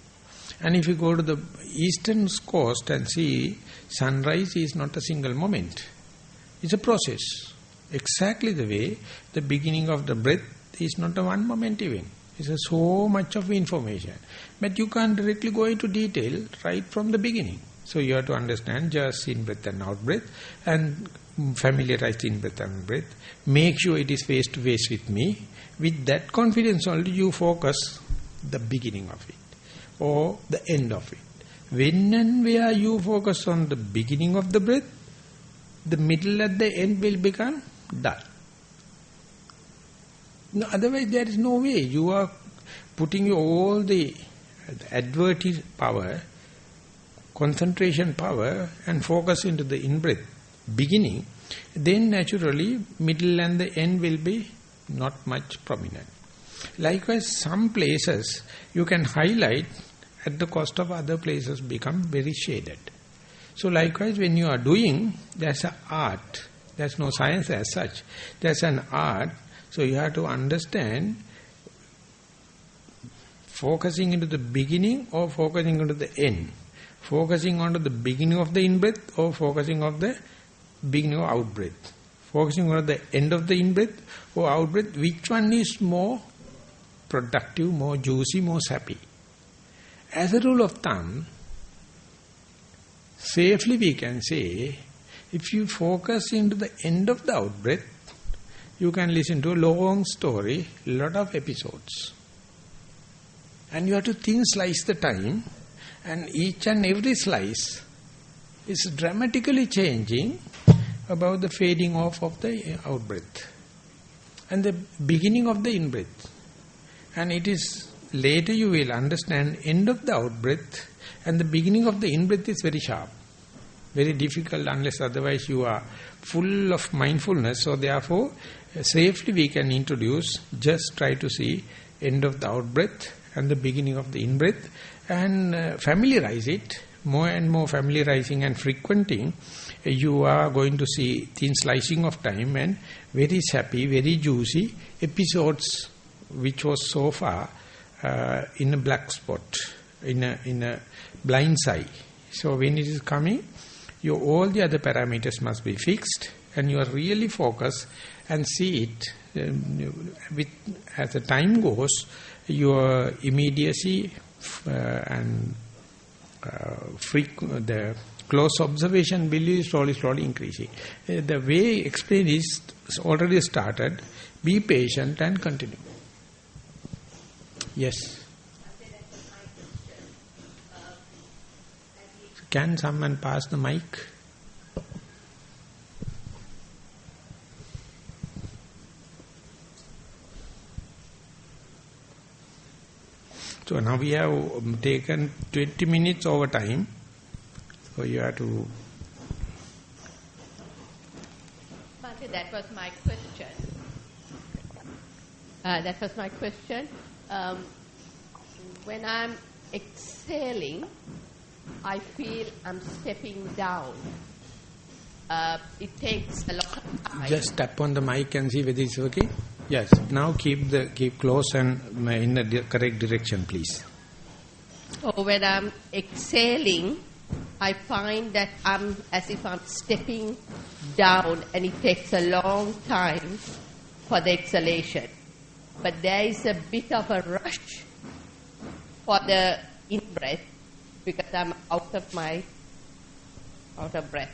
And if you go to the eastern coast and see, sunrise is not a single moment. It's a process. Exactly the way the beginning of the breath is not a one moment event. It's so much of information. But you can't directly go into detail right from the beginning. So you have to understand just in-breath and out-breath and familiarize in-breath and out-breath. Make sure it is face-to-face with me. With that confidence only you focus the beginning of it or the end of it. When and where you focus on the beginning of the breath, the middle at the end will become dull. No, otherwise there is no way. You are putting all the advertive power, concentration power, and focus into the in-breath beginning, then naturally middle and the end will be not much prominent. Likewise, some places you can highlight at the cost of other places become very shaded. So likewise, when you are doing, there's an art. There's no science as such. There's an art. So you have to understand focusing into the beginning or focusing into the end. Focusing on the beginning of the in-breath or focusing on the beginning of out-breath. Focusing on the end of the in-breath or out-breath. Which one is more productive, more juicy, more sappy? As a rule of thumb, safely we can say, if you focus into the end of the out-breath, you can listen to a long story, lot of episodes. And you have to thin slice the time, and each and every slice is dramatically changing about the fading off of the out-breath and the beginning of the in-breath. And it is later you will understand end of the out-breath and the beginning of the in-breath is very sharp. Very difficult unless otherwise you are full of mindfulness. So therefore, safely we can introduce, just try to see end of the out-breath and the beginning of the in-breath and familiarize it. More and more familiarizing and frequenting, you are going to see thin slicing of time and very sappy, very juicy episodes which was so far in a black spot, in a blind side. So when it is coming, all the other parameters must be fixed and you are really focused and see it. As the time goes, your immediacy and the close observation will be slowly increasing. The way explained is already started. Be patient and continue. Yes. Can someone pass the mic? So now we have taken 20 minutes over time. So you have to... Bhante, that was my question. When I'm exhaling, I feel I'm stepping down. It takes a lot of time. Just tap on the mic and see whether it's working. Yes. Now keep close and in the correct direction, please. So when I'm exhaling, I find that I'm as if I'm stepping down, and it takes a long time for the exhalation. But there is a bit of a rush for the in-breath because I'm out of breath.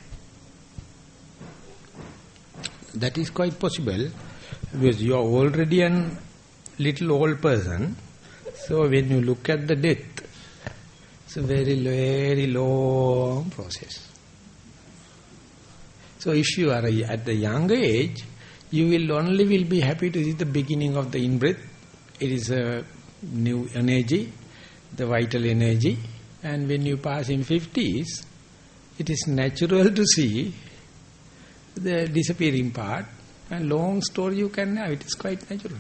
That is quite possible because you are already a little old person. So when you look at the death, it's a very, very long process. So if you are at the younger age, you will be happy to see the beginning of the in-breath. It is a new energy, the vital energy. And when you pass in 50s, it is natural to see the disappearing part. And long story you can have, it is quite natural.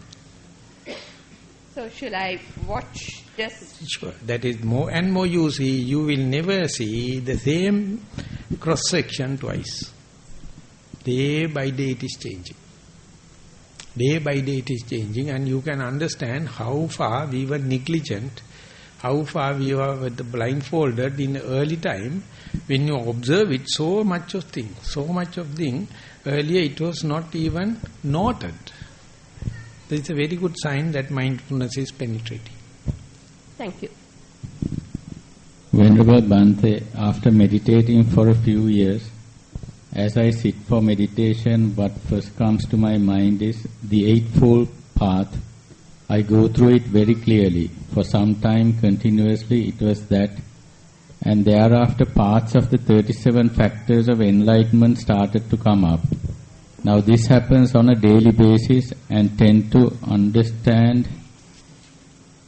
So should I watch just... Sure. That is more and more you see, you will never see the same cross-section twice. Day by day it is changing. Day by day it is changing, and you can understand how far we were negligent, how far we were with the blindfolded in the early time. When you observe it, so much of thing. Earlier it was not even noted. That is a very good sign that mindfulness is penetrating. Thank you. Venerable Bhante, after meditating for a few years, as I sit for meditation, what first comes to my mind is the Eightfold Path. I go through it very clearly. For some time continuously it was that, and thereafter parts of the 37 factors of enlightenment started to come up. Now this happens on a daily basis and tend to understand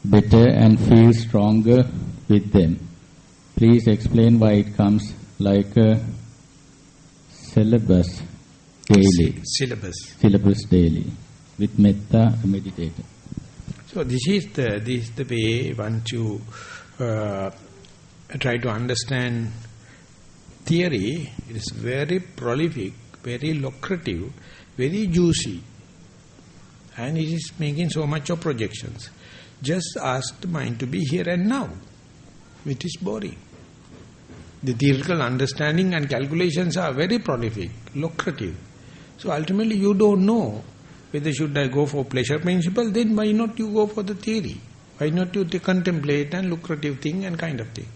better and feel stronger with them. Please explain why it comes like a syllabus daily. Syllabus daily with metta meditator. So this is the way once you try to understand theory, it is very prolific, very lucrative, very juicy, and it is making so much of projections. Just ask the mind to be here and now. It is boring. The theoretical understanding and calculations are very prolific, lucrative. So ultimately you don't know whether should I go for pleasure principle, then why not you go for the theory? Why not you contemplate and lucrative thing and kind of thing?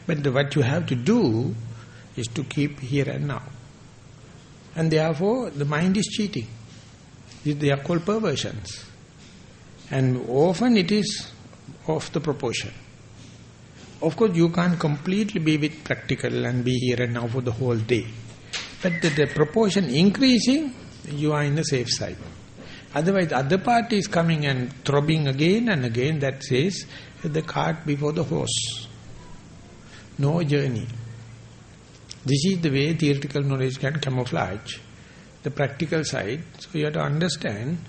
But what you have to do is to keep here and now. And therefore the mind is cheating. They are called perversions. And often it is off the proportion. Of course you can't completely be with practical and be here and now for the whole day. But the proportion increasing, you are in the safe side. Otherwise, other party is coming and throbbing again and again. That says, the cart before the horse. No journey. This is the way theoretical knowledge can camouflage the practical side. So you have to understand,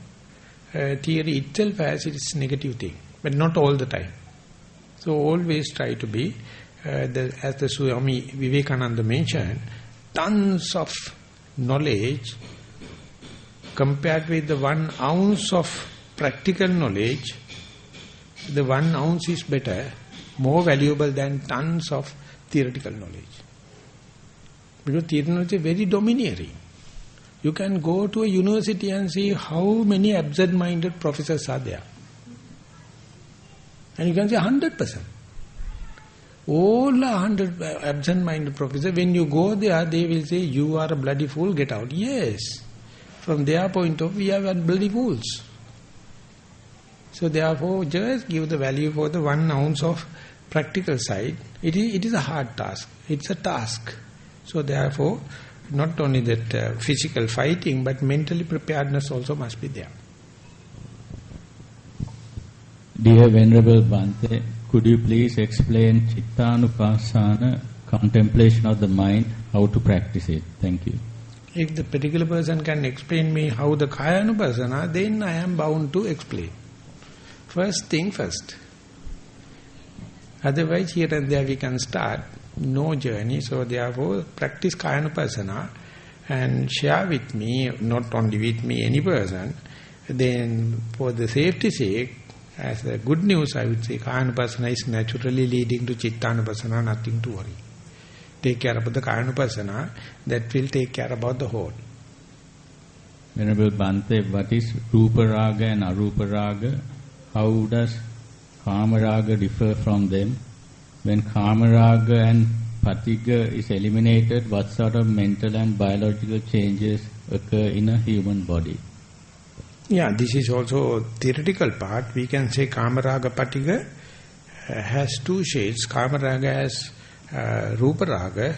theory itself has its negative thing, but not all the time. So always try to be, as the Swami Vivekananda mentioned, tons of knowledge compared with the 1 ounce of practical knowledge. The 1 ounce is better, more valuable than tons of theoretical knowledge. Because theoretical knowledge is very domineering. You can go to a university and see how many absent-minded professors are there. And you can say 100%. All 100 absent-minded professors, when you go there, they will say, you are a bloody fool, get out. Yes. From their point of view, we are bloody fools. So therefore, just give the value for the 1 ounce of practical side. It is a hard task. It's a task. So therefore, not only that physical fighting, but mentally preparedness also must be there. Dear Venerable Bhante, could you please explain Chittanupassana, contemplation of the mind, how to practice it? Thank you. If the particular person can explain me how the Kayanupassana, then I am bound to explain. First thing first. Otherwise, here and there we can start. No journey. So therefore, practice Kayanupassana and share with me, not only with me, any person. Then for the safety's sake, as a good news, I would say Kayanupassana is naturally leading to Chittanupassana, nothing to worry. Take care about the Kayanupassana, that will take care about the whole. Venerable Bhante, what is Rupa Raga and Arupa Raga? How does Kama Raga differ from them? When Kama Raga and Patiga is eliminated, what sort of mental and biological changes occur in a human body? Yeah, this is also theoretical part. We can say Kama Raga Patiga has 2 shades. Kama Raga has Rupa Raga,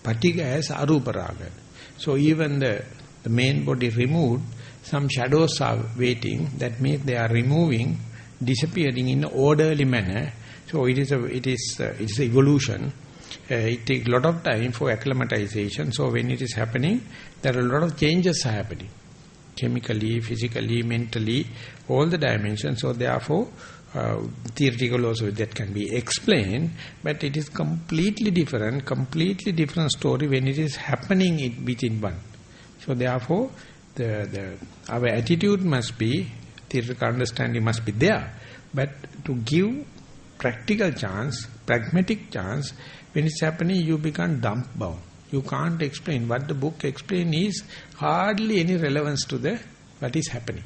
Patiga has Arupa Raga. So even the main body removed, some shadows are waiting. That means they are removing, disappearing in an orderly manner. So it is evolution. It takes a lot of time for acclimatization. So when it is happening, there are a lot of changes are happening. Chemically, physically, mentally, all the dimensions. So therefore, theoretical also that can be explained, but it is completely different story when it is happening within one. So therefore, our attitude must be, theoretical understanding must be there, but to give practical chance, pragmatic chance, when it's happening, you become dumb-bound. You can't explain. What the book explains is hardly any relevance to what is happening.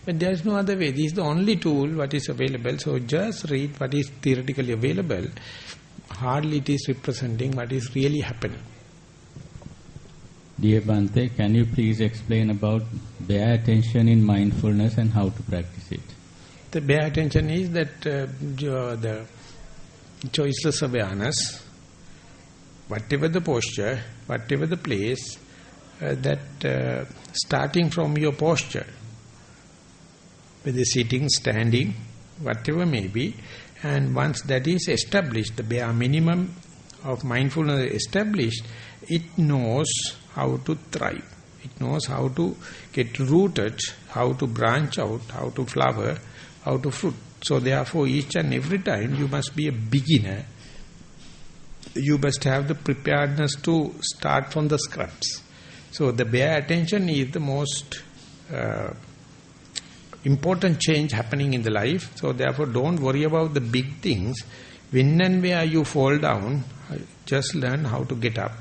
But there is no other way. This is the only tool what is available. So just read what is theoretically available. Hardly it is representing what is really happening. Dear Bhante, can you please explain about bare attention in mindfulness and how to practice it? The bare attention is that the choiceless awareness, whatever the posture, whatever the place, starting from your posture, whether sitting, standing, whatever may be, and once that is established, the bare minimum of mindfulness established, it knows how to thrive. It knows how to get rooted, how to branch out, how to flower, how to fruit. So therefore, each and every time you must be a beginner. You must have the preparedness to start from the scraps. So the bare attention is the most important change happening in the life. So therefore, don't worry about the big things. When and where you fall down, just learn how to get up.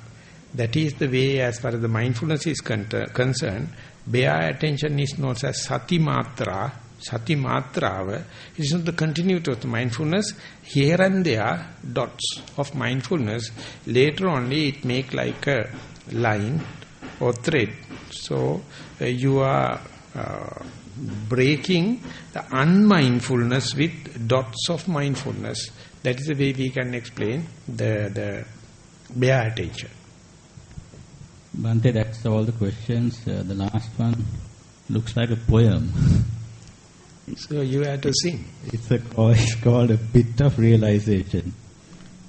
That is the way as far as the mindfulness is concerned. Bare attention is known as sati matra. Sati matrava is not the continuity of the mindfulness. Here and there, dots of mindfulness. Later only it make like a line or thread. So you are breaking the unmindfulness with dots of mindfulness. That is the way we can explain the bare attention. Bhante, that's all the questions. The last one looks like a poem. So you have to sing. It's called A Bit of Realization.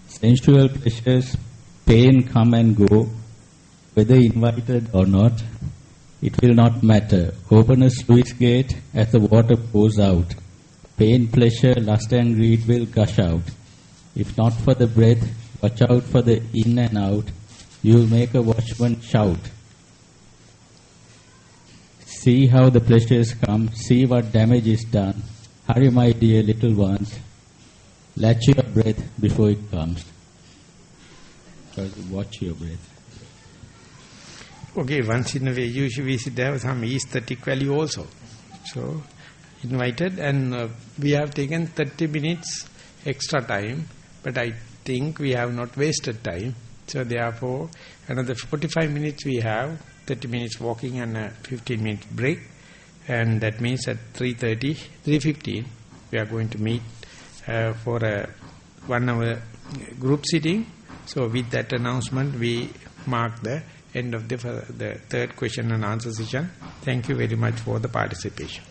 Sensual pleasures, pain come and go, whether invited or not, it will not matter. Open a sluice gate as the water pours out. Pain, pleasure, lust and greed will gush out. If not for the breath, watch out for the in and out. You'll make a watchman shout. See how the pleasures come, see what damage is done. Hurry, my dear little ones. Latch your breath before it comes. Watch your breath. Okay, once in a way, usually we should have some aesthetic value also. So, invited, and we have taken 30 minutes extra time, but I think we have not wasted time. So, therefore, another 45 minutes we have, 30 minutes walking and a 15 minute break, and that means at 3:15 we are going to meet for a 1 hour group sitting. So with that announcement we mark the end of the third question and answer session. Thank you very much for the participation.